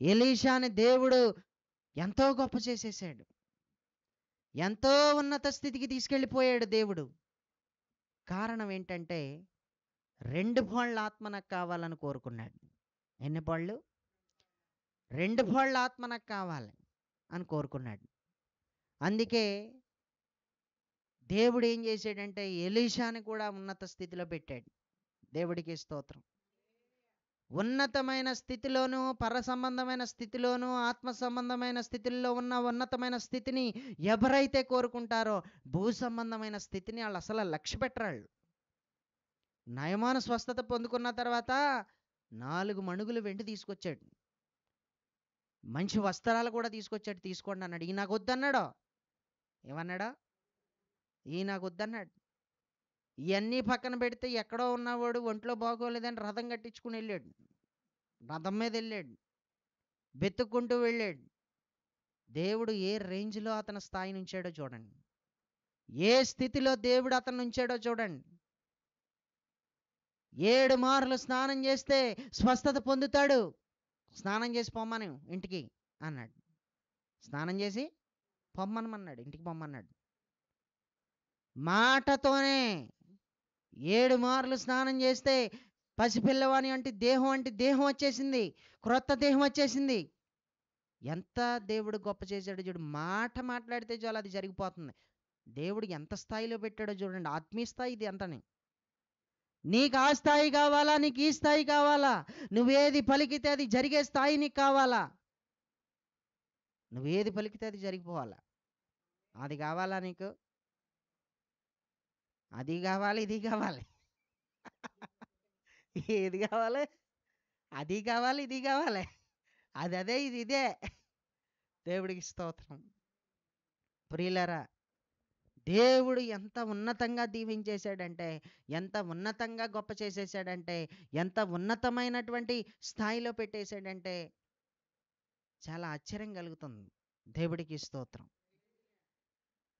ఎలీషాని దేవుడు ఎంతో గొప్ప చేసేసాడు. ఎంతో ఉన్నత స్థితికి తీసుకెళ్ళిపోయాడు దేవుడు. కారణం ఏంటంటే 2 పాళ్ళ ఆత్మ నాకు కావాలని కోరుకున్నాడు. ఎన్ని పాళ్ళు? 2 పాళ్ళ ఆత్మ నాకు కావాలి అని కోరుకున్నాడు. అందుకే దేవుడు ఏం చేశాడంటే ఎలీషాని కూడా ఉన్నత స్థితిలో పెట్టాడు. దేవుడికి స్తోత్రం. ఉన్నతమైన స్థితిలోనూ, పర సంబంధమైన స్థితిలోనూ, ఆత్మ సంబంధమైన స్థితిలో ఉన్న ఉన్నతమైన స్థితిని ఎవరైతే కోరుకుంటారో భూ సంబంధమైన స్థితిని వాళ్ళు అసలు లక్ష్య పెట్టరాళ్ళు. నయమాను స్వస్థత పొందుకున్న తర్వాత 4 మణుగులు వెండి తీసుకొచ్చాడు. మంచి వస్త్రాలు కూడా తీసుకొచ్చాడు. తీసుకోండి అన్నాడు. ఈ నాకు వద్దన్నాడో. ఏమన్నాడో? ఈ నాకు వద్దన్నాడు. ఇవన్నీ పక్కన పెడితే ఎక్కడో ఉన్నవాడు ఒంట్లో బాగోలేదని రథం కట్టించుకుని వెళ్ళాడు. రథం మీద వెళ్ళాడు, వెతుక్కుంటూ వెళ్ళాడు. దేవుడు ఏ రేంజ్లో అతని స్థాయిని ఉంచాడో చూడండి. ఏ స్థితిలో దేవుడు అతను ఉంచాడో చూడండి. 7 మార్లు స్నానం చేస్తే స్వస్థత పొందుతాడు. స్నానం చేసి పొమ్మను ఇంటికి అన్నాడు. స్నానం చేసి పొమ్మనమన్నాడు, ఇంటికి పొమ్మన్నాడు. మాటతోనే 7 మార్లు స్నానం చేస్తే పసిపిల్లవాని అంటే దేహం వచ్చేసింది. క్రొత్త దేహం వచ్చేసింది. ఎంత దేవుడు గొప్ప చేశాడో చూడు. మాట మాట్లాడితే చాలు అది జరిగిపోతుంది. దేవుడు ఎంత స్థాయిలో పెట్టాడో చూడండి. ఆత్మీయ స్థాయి ఇది అంతని. నీకు ఆ స్థాయి కావాలా? నీకు ఈ స్థాయి కావాలా? నువ్వేది పలికితే అది జరిగే స్థాయి నీకు కావాలా? నువ్వేది పలికితే అది జరిగిపోవాలా? అది కావాలా నీకు? అది కావాలి, ఇది కావాలి. ఏది కావాలి? అది కావాలి, ఇది కావాలి. అది అదే, ఇది ఇదే. దేవుడికి స్తోత్రం. ప్రియులారా, దేవుడు ఎంత ఉన్నతంగా దీవించేశాడంటే, ఎంత ఉన్నతంగా గొప్ప చేసేసాడంటే, ఎంత ఉన్నతమైనటువంటి స్థాయిలో పెట్టేశాడంటే చాలా ఆశ్చర్యం కలుగుతుంది. దేవుడికి స్తోత్రం.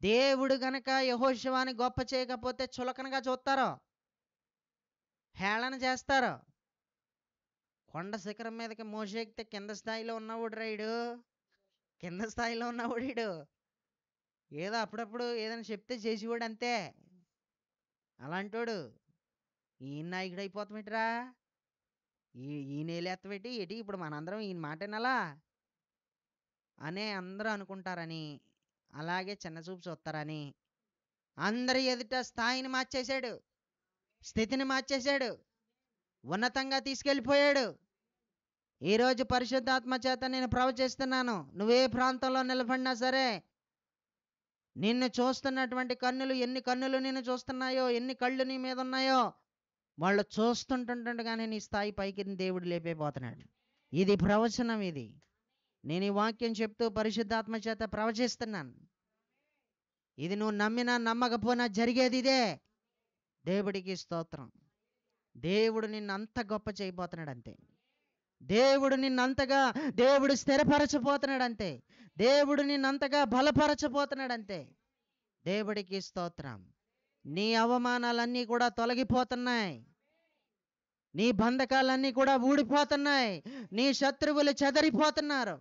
దేవుడు గనక యెహోషువని గొప్ప చేయకపోతే చులకనగా చూస్తారో, హేళన చేస్తారో. కొండ శిఖరం మీదకి మోషే ఎక్కితే కింద స్థాయిలో ఉన్నవాడు రైడు, కింద స్థాయిలో ఉన్నవాడు ఏదో అప్పుడప్పుడు ఏదైనా చెప్తే చేసేవాడు అంతే. అలాంటోడు ఈయన నాయకుడు అయిపోతామేటిరా, ఈయన ఏలేత్తబెట్టి ఎటి ఇప్పుడు మనందరం ఈయన మాట వినాలా అనే అందరూ అనుకుంటారని, అలాగే చిన్నచూపు చూస్తారని అందరి ఎదుట స్థాయిని మార్చేశాడు, స్థితిని మార్చేశాడు, ఉన్నతంగా తీసుకెళ్ళిపోయాడు. ఈరోజు పరిశుద్ధాత్మ చేత నేను ప్రవచిస్తున్నాను. నువ్వే ప్రాంతంలో నిలబడినా సరే, నిన్ను చూస్తున్నటువంటి కన్నులు, ఎన్ని కన్నులు నిన్ను చూస్తున్నాయో, ఎన్ని కళ్ళు నీ మీద ఉన్నాయో, వాళ్ళు చూస్తుంటుండగానే నీ స్థాయి పైకి దేవుడు లేపైపోతున్నాడు. ఇది ప్రవచనం. ఇది నేను ఈ వాక్యం చెప్తూ పరిశుద్ధాత్మ చేత ప్రవచిస్తున్నాను. ఇది నువ్వు నమ్మినా నమ్మకపోయినా జరిగేది ఇదే. దేవుడికి స్తోత్రం. దేవుడు నిన్ను అంత గొప్ప చేయబోతున్నాడు అంతే. దేవుడు నిన్నంతగా దేవుడు స్థిరపరచబోతున్నాడు అంతే. దేవుడు నిన్నంతగా బలపరచబోతున్నాడు అంతే. దేవుడికి స్తోత్రం. నీ అవమానాలన్నీ కూడా తొలగిపోతున్నాయి. నీ బంధకాలన్నీ కూడా ఊడిపోతున్నాయి. నీ శత్రువులు చెదరిపోతున్నారు.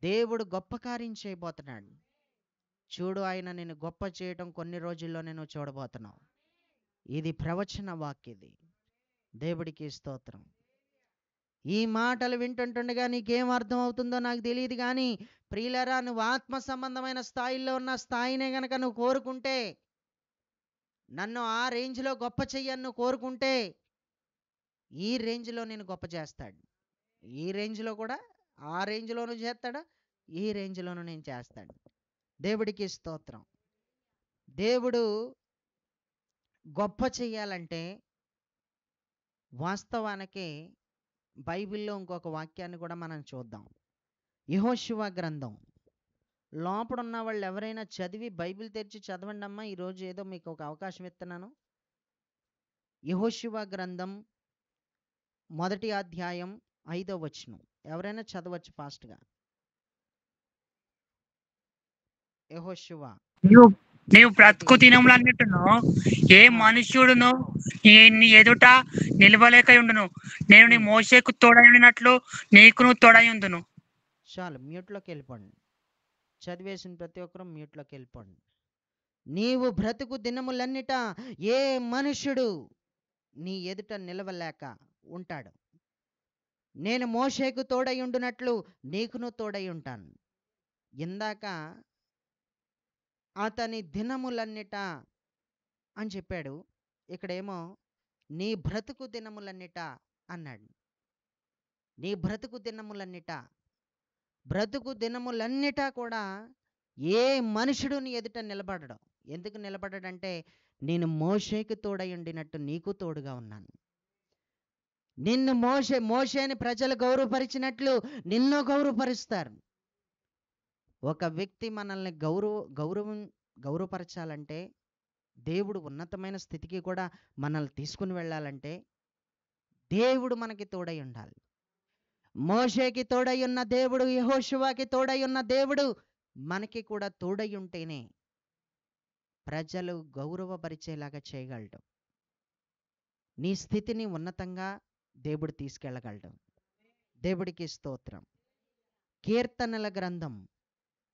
దేవుడు గొప్ప కార్యం చేయబోతున్నాడు. చూడు, ఆయన నిన్ను గొప్ప చేయటం కొన్ని రోజుల్లో నేను చూడబోతున్నావు. ఇది ప్రవచన వాక్యది. దేవుడికి స్తోత్రం. ఈ మాటలు వింటుండగా నీకేం అర్థం అవుతుందో నాకు తెలియదు, కానీ ప్రియులరా, నువ్వు ఆత్మ సంబంధమైన స్థాయిలో ఉన్న స్థాయినే గనక నువ్వు కోరుకుంటే, నన్ను ఆ రేంజ్లో గొప్ప చెయ్యని నువ్వు కోరుకుంటే, ఈ రేంజ్లో నేను గొప్ప చేస్తాడు. ఈ రేంజ్లో కూడా, ఆ రేంజ్లోనూ చేస్తాడు, ఈ రేంజ్లోనూ నేను చేస్తాడు. దేవుడికి స్తోత్రం. దేవుడు గొప్ప చెయ్యాలంటే వాస్తవానికి బైబిల్లో ఇంకొక వాక్యాన్ని కూడా మనం చూద్దాం. యెహోషువ గ్రంథం లోపల ఉన్న వాళ్ళు ఎవరైనా చదివి బైబిల్ తెరిచి చదవండి అమ్మా. ఈరోజు ఏదో మీకు ఒక అవకాశం ఇస్తున్నాను. యెహోషువ గ్రంథం 1వ అధ్యాయం 5వ వచనం ఎవరైనా చదవచ్చు ఫాస్ట్గా. యెహోషువ
నీవు నీవు బ్రతుకు
ఒకటి
దినములన్నిటిను ఏ
ఆ,
మనుష్యుడును నీ ఎదుట నిలవలేక ఉండును. నేను నీ
ఉమ్,
మోషేకు తోడై ఉండినట్లు నీకును తోడై ఉందును.
చాలు మ్యూట్లోకి వెళ్ళిపోండి. చదివేసిన ప్రతి ఒక్కరూ మ్యూట్లోకి వెళ్ళిపోండి. నీవు బ్రతుకు దినములన్నిట ఏ మనుషుడు నీ ఎదుట నిలవలేక ఉంటాడు. నేను మోషేకు తోడై ఉండునట్లు నీకును తోడై ఉంటాను. ఇందాక అతని దినములన్నిట అని చెప్పాడు, ఇక్కడేమో నీ బ్రతుకు దినములన్నిట అన్నాడు. నీ బ్రతుకు దినములన్నిట, బ్రతుకు దినములన్నిటా కూడా ఏ మనుషుడు నీ ఎదుట నిలబడడు. ఎందుకు నిలబడడంటే నేను మోషేకు తోడై ఉండినట్టు నీకు తోడుగా ఉన్నాను. నిన్ను మోషేని ప్రజలు గౌరవపరిచినట్లు నిన్ను గౌరవపరుస్తారు. ఒక వ్యక్తి మనల్ని గౌరవపరచాలంటే, దేవుడు ఉన్నతమైన స్థితికి కూడా మనల్ని తీసుకుని వెళ్ళాలంటే దేవుడు మనకి తోడై ఉండాలి. మోషేకి తోడై ఉన్న దేవుడు, యెహోషువకి తోడై ఉన్న దేవుడు మనకి కూడా తోడై ఉంటేనే ప్రజలు గౌరవపరిచేలాగా చేయగలడు. నీ స్థితిని ఉన్నతంగా దేవుడు తీసుకెళ్ళగలడు. దేవుడికి స్తోత్రం. కీర్తనల గ్రంథం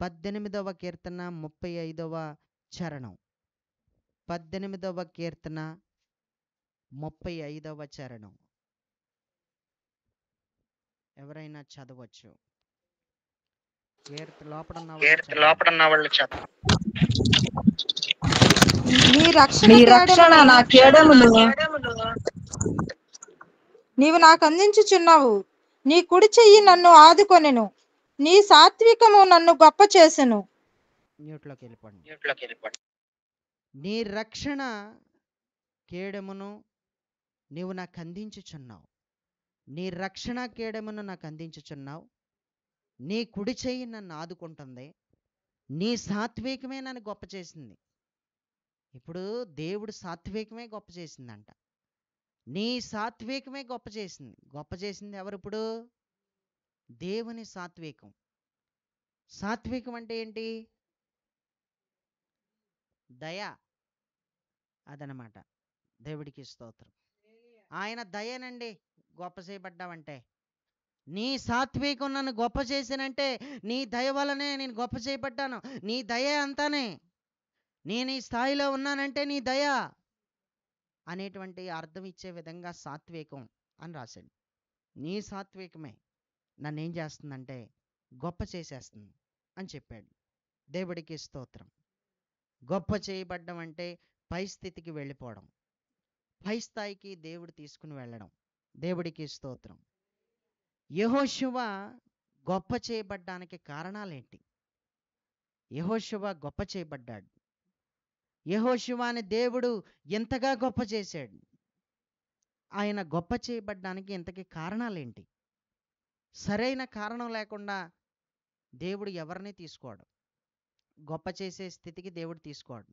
18వ కీర్తన 35వ చరణం. 18వ కీర్తన 35వ చరణం. ఎవరైనా చదవచ్చు.
లోపల ఉన్న వాళ్ళు చదువు.
నీ రక్షణ
నీ రక్షణ
కేడమును
నా కేడములు
నీవు నాకు అందించుచున్నావు. నీ కుడి చెయ్యి నన్ను ఆదుకొనెను. నీ సాత్వికము నన్ను గొప్ప చేసెను.
మ్యూట్లోకి వెళ్ళిపోండి.
మ్యూట్లోకి వెళ్ళిపోండి.
నీ రక్షణ కేడమును నీవు నాకు అందించుచున్నావు. నీ రక్షణ కేడమును నాకు అందించుచున్నావు. నీ కుడి చెయ్యి నన్ను ఆదుకుంటుంది. నీ సాత్వికమే నన్ను గొప్ప చేసింది. ఇప్పుడు దేవుడు సాత్వికమే గొప్ప చేసిందంట. నీ సాత్వికమే గొప్ప చేసింది. గొప్ప చేసింది ఎవరు? ఇప్పుడు దేవుని సాత్వికం. సాత్వికం అంటే ఏంటి? దయ, అదనమాట. దేవుడికి స్తోత్రం. ఆయన దయనండి గొప్ప చేయబడ్డావంటే. నీ సాత్వికం నన్ను గొప్ప చేసినంటే నీ దయ వలనే నేను గొప్ప చేయబడ్డాను. నీ దయ అంతానే. నేను ఈ స్థాయిలో ఉన్నానంటే నీ దయ అనేటువంటి అర్థం ఇచ్చే విధంగా సాత్వికం అని రాశాడు. నీ సాత్వికమే నన్ను ఏం చేస్తుందంటే గొప్ప చేసేస్తుంది అని చెప్పాడు. దేవుడికి స్తోత్రం. గొప్ప చేయబడ్డం అంటే పై స్థితికి వెళ్ళిపోవడం, పై స్థాయికి దేవుడు తీసుకుని వెళ్ళడం. దేవుడికి స్తోత్రం. యెహోషువ గొప్ప చేయబడ్డానికి కారణాలేంటి? యెహోషువ గొప్ప చేయబడ్డాడు. యెహోషువని దేవుడు ఎంతగా గొప్ప చేశాడు. ఆయన గొప్ప చేయబడ్డానికి ఇంతకీ కారణాలేంటి? సరైన కారణం లేకుండా దేవుడు ఎవరిని తీసుకోడు. గొప్ప చేసే స్థితికి దేవుడు తీసుకోడు.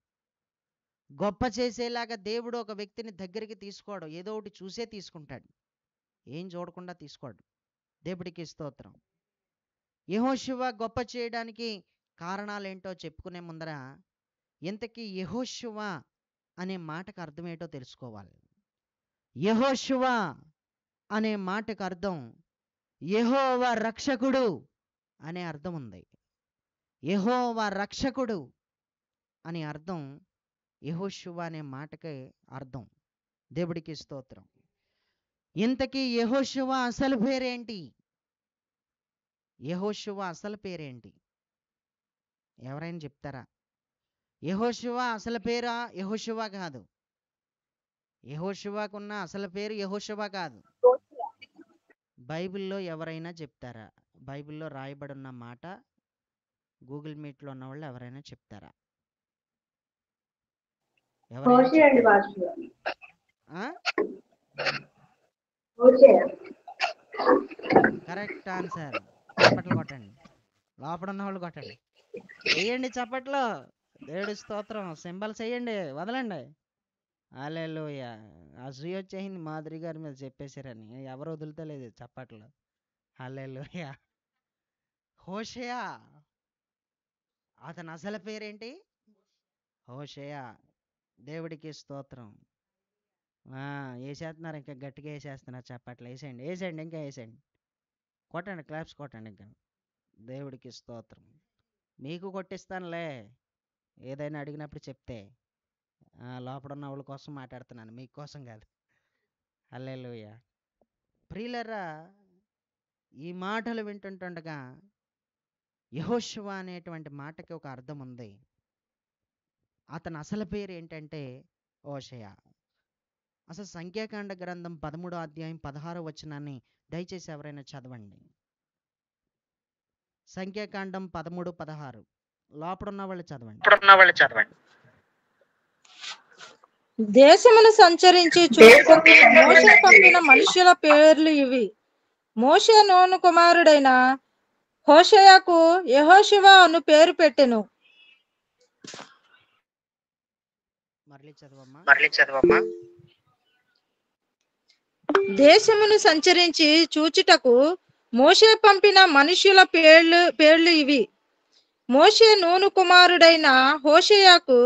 గొప్ప చేసేలాగా దేవుడు ఒక వ్యక్తిని దగ్గరికి తీసుకోడు. ఏదో ఒకటి చూసే తీసుకుంటాడు. ఏం చూడకుండా తీసుకోడు. దేవుడికి స్తోత్రం. యెహోషువ గొప్ప చేయడానికి కారణాలేంటో చెప్పుకునే ముందర ఇంతకీ యెహోషువ అనే మాటకు అర్థం ఏంటో తెలుసుకోవాలి. యెహోషువ అనే మాటకు అర్థం యెహోవా రక్షకుడు అనే అర్థం ఉంది. యెహోవా రక్షకుడు అనే అర్థం యెహోషువ అనే మాటకి అర్థం. దేవుడికి స్తోత్రం. ఇంతకీ యెహోషువ అసలు పేరేంటి? యెహోషువ అసలు పేరేంటి? ఎవరైనా చెప్తారా? యెహోషువ అసలు పేరా? యెహోషువ కాదు. యెహోషువకున్న అసలు పేరు యెహోషువ కాదు. బైబిల్లో ఎవరైనా చెప్తారా? బైబిల్లో రాయబడిన మాట గూగుల్ మీట్లో ఉన్న వాళ్ళు ఎవరైనా చెప్తారా? ఎవరైనా చెప్తారా? ఆ? Correct answer. చప్పట్లు కొట్టండి. లోపల ఉన్న వాళ్ళు కొట్టండి. వేయండి చప్పట్లు. దేవుడి స్తోత్రం. సింబల్స్ వేయండి, వదలండి. హల్లెలూయా. అసూయ వచ్చేసింది మాధురి గారి మీద చెప్పేశారని. ఎవరు వదులుతలేదు చప్పట్లు. హల్లెలూయా. హోషేయ అతని అసలు పేరేంటి? హోషేయ. దేవుడికి స్తోత్రం. వేసేస్తున్నారు, ఇంకా గట్టిగా వేసేస్తున్నారు చప్పట్లు. వేసేయండి వేసేయండి, ఇంకా వేసేయండి, కొట్టండి, క్లాప్స్ కొట్టండి ఇంకా. దేవుడికి స్తోత్రం. మీకు కొట్టిస్తానులే, ఏదైనా అడిగినప్పుడు చెప్తే. లోపల ఉన్న వాళ్ళ కోసం మాట్లాడుతున్నాను, మీకోసం కాదు. హల్లెలూయా. ప్రియులరా, ఈ మాటలు వింటుంటుండగా యెహోషువ అనేటువంటి మాటకి ఒక అర్థం ఉంది. అతని అసలు పేరు ఏంటంటే హోషేయ. అసలు సంఖ్యాకాండ గ్రంథం 13వ అధ్యాయం 16వ వచనాన్ని దయచేసి ఎవరైనా చదవండి. సంఖ్యాకాండం 13:16 లోపడున్న వాళ్ళు చదవండి.
ఇప్పుడున్న వాళ్ళు చదవండి.
దేశమును సంచరించి చూచుటకు మోషే పంపిన మనుషుల పేర్లు ఇవి. మోషే నూను కుమారుడైన హోషేయకు యెహోషువ అను పేరు పెట్టెను.
మరలి చదవమ్మా.
మరలి చదవమ్మా.
దేశమును సంచరించి చూచుటకు మోషే పంపిన మనుషుల పేర్లు ఇవి. మోషే నూను కుమారుడైన హోషేయకు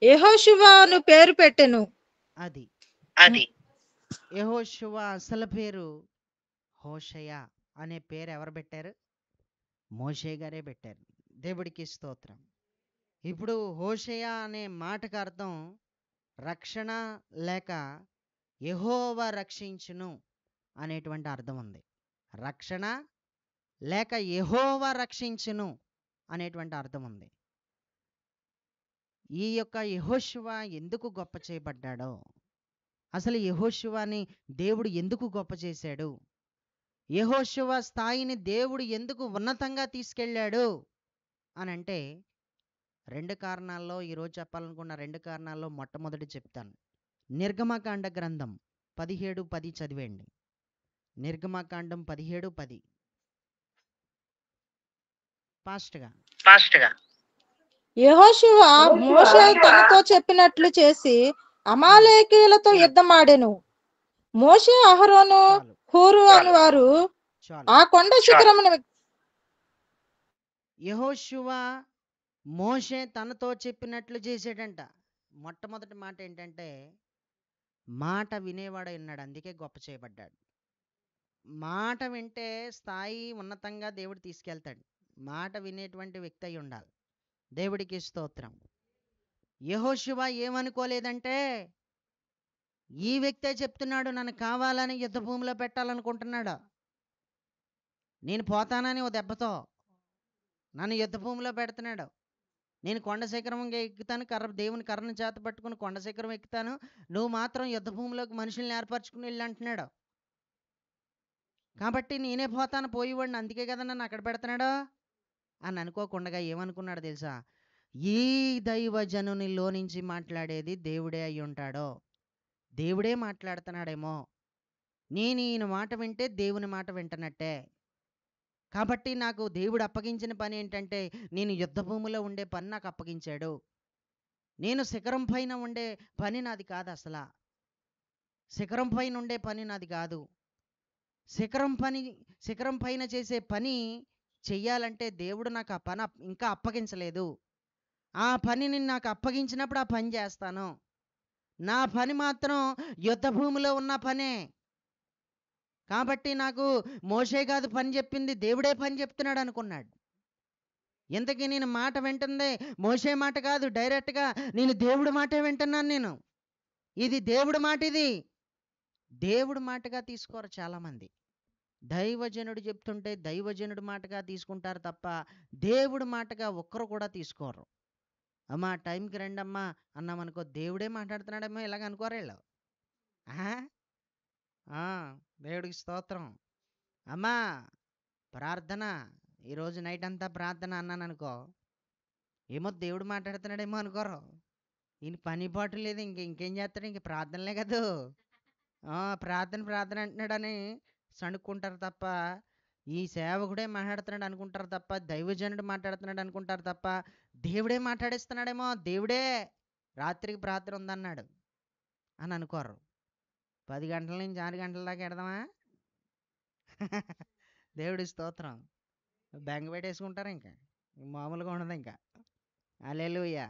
యెహోషువ అను పేరు పెట్టెను.
అది
అది
యెహోషువ అసలు పేరు హోషేయ అనే పేరు ఎవరు పెట్టారు? మోషే గారే పెట్టారు. దేవుడికి స్తోత్రం. ఇప్పుడు హోషేయ అనే మాటకు అర్థం రక్షణ లేక యెహోవా రక్షించును అనేటువంటి అర్థం ఉంది. రక్షణ లేక యెహోవా రక్షించును అనేటువంటి అర్థం ఉంది. ఈ యొక్క యెహోషువ ఎందుకు గొప్ప చేయబడ్డాడో, అసలు యెహోషువని దేవుడు ఎందుకు గొప్ప చేశాడు, యెహోషువ స్థాయిని దేవుడు ఎందుకు ఉన్నతంగా తీసుకెళ్ళాడు అని అంటే 2 కారణాల్లో, ఈరోజు చెప్పాలనుకున్న 2 కారణాల్లో మొట్టమొదటి చెప్తాను. నిర్గమకాండ గ్రంథం 17:10 చదివేయండి. నిర్గమకాండం 17:10
ఫాస్ట్గా.
యెహోషువ మోషే తనతో చెప్పినట్లు చేసి అమాలేకీయులతో యుద్ధమాడెను. మోషే, అహరోను,
చాలు
హూరు అను వారు
చాలు.
ఆ కొండ శిఖరమున
యెహోషువ మోషే తనతో చెప్పినట్లు చేసాడంట. మొట్టమొదటి మాట ఏంటంటే మాట వినేవాడు ఉన్నాడు, అందుకే గొప్ప చేయబడ్డాడు. మాట వింటే స్థాయి ఉన్నతంగా దేవుడు తీసుకెళ్తాడు. మాట వినేటువంటి వ్యక్తి అయి ఉండాలి. దేవుడికి స్తోత్రం. యెహోషువ ఏమనుకోలేదంటే ఈ వ్యక్తే చెప్తున్నాడు నన్ను కావాలని యుద్ధ భూమిలో పెట్టాలనుకుంటున్నాడు, నేను పోతానని ఓ దెబ్బతో నన్ను యుద్ధ భూమిలో పెడుతున్నాడు, నేను కొండ శిఖరం ఎక్కుతాను, దేవుని కర్రను చేత పట్టుకుని కొండ శిఖరం ఎక్కుతాను, నువ్వు మాత్రం యుద్ధ భూమిలోకి మనుషుల్ని ఏర్పరచుకుని వెళ్ళి అంటున్నాడు. కాబట్టి నేనే పోతాను, పోయేవాడిని, అందుకే కదా నన్ను అక్కడ పెడుతున్నాడు అని అనుకోకుండా ఏమనుకున్నాడు తెలుసా? ఈ దైవజనునిలో నుంచి మాట్లాడేది దేవుడే అయి ఉంటాడో, దేవుడే మాట్లాడుతున్నాడేమో, నేను ఈయన మాట వింటే దేవుని మాట వింటున్నట్టే, కాబట్టి నాకు దేవుడు అప్పగించిన పని ఏంటంటే నేను యుద్ధ భూమిలో ఉండే పని నాకు అప్పగించాడు, నేను శిఖరం పైన ఉండే పని నాది కాదు, అసలు శిఖరం పైన ఉండే పని నాది కాదు, శిఖరం పైన చేసే పని చెయ్యాలంటే దేవుడు నాకు ఆ పని ఇంకా అప్పగించలేదు, ఆ పనిని నాకు అప్పగించినప్పుడు ఆ పని చేస్తాను, నా పని మాత్రం యుద్ధ భూమిలో ఉన్న పనే, కాబట్టి నాకు మోషే కాదు పని చెప్పింది, దేవుడే పని చెప్తున్నాడు అనుకున్నాడు. ఇంతకీ నేను మాట వింటుంది మోషే మాట కాదు, డైరెక్ట్గా నేను దేవుడి మాటే వింటున్నాను. నేను ఇది దేవుడి మాట, ఇది దేవుడి మాటగా తీసుకోరు చాలామంది. దైవజనుడు చెప్తుంటే దైవజనుడి మాటగా తీసుకుంటారు తప్ప దేవుడి మాటగా ఒక్కరు కూడా తీసుకోరు. అమ్మా టైంకి రండి అమ్మా అన్నామనుకో, దేవుడే మాట్లాడుతున్నాడేమో ఇలాగ అనుకోరు వీళ్ళు. దేవుడికి స్తోత్రం. అమ్మా ప్రార్థన, ఈరోజు నైట్ అంతా ప్రార్థన అన్నాను అనుకో, ఏమో దేవుడు మాట్లాడుతున్నాడేమో అనుకోరు. ఈయన పని పాటు లేదు, ఇంకేం చేస్తాడు, ఇంక ప్రార్థనలే కదా, ప్రార్థన అంటున్నాడని సణుక్కుంటారు తప్ప, ఈ సేవకుడే మాట్లాడుతున్నాడు అనుకుంటారు తప్ప, దైవజనుడు మాట్లాడుతున్నాడు అనుకుంటారు తప్ప, దేవుడే మాట్లాడిస్తున్నాడేమో, దేవుడే రాత్రికి ప్రార్థన ఉందన్నాడు అని అనుకోరు. 10 గంటల నుంచి 6 గంటల దాకా ఎడదామా? దేవుడి స్తోత్రం. బెంగ పెట్టేసుకుంటారు, ఇంకా మామూలుగా ఉండదు ఇంకా. హల్లెలూయా.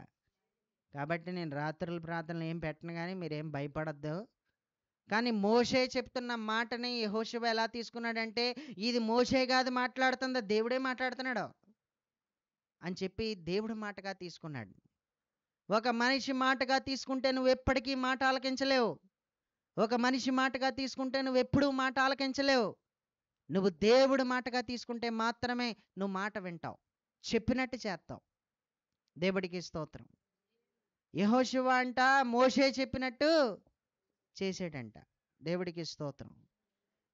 కాబట్టి నేను రాత్రుల ప్రార్థనలు ఏం పెట్టను కానీ మీరేం భయపడొద్దు. కానీ మోషే చెప్తున్న మాటని యెహోషువ ఎలా తీసుకున్నాడంటే, ఇది మోషే కాదు మాట్లాడుతుంది, దేవుడే మాట్లాడుతున్నాడు అని చెప్పి దేవుడి మాటగా తీసుకున్నాడు. ఒక మనిషి మాటగా తీసుకుంటే నువ్వు ఎప్పటికీ మాట ఆలకించలేవు. ఒక మనిషి మాటగా తీసుకుంటే నువ్వు ఎప్పుడూ మాట ఆలకించలేవు. నువ్వు దేవుడి మాటగా తీసుకుంటే మాత్రమే నువ్వు మాట వింటావు, చెప్పినట్టు చేస్తావు. దేవుడికి స్తోత్రం. యెహోషువ అంట మోషే చెప్పినట్టు చేసాడంట. దేవుడికి స్తోత్రం.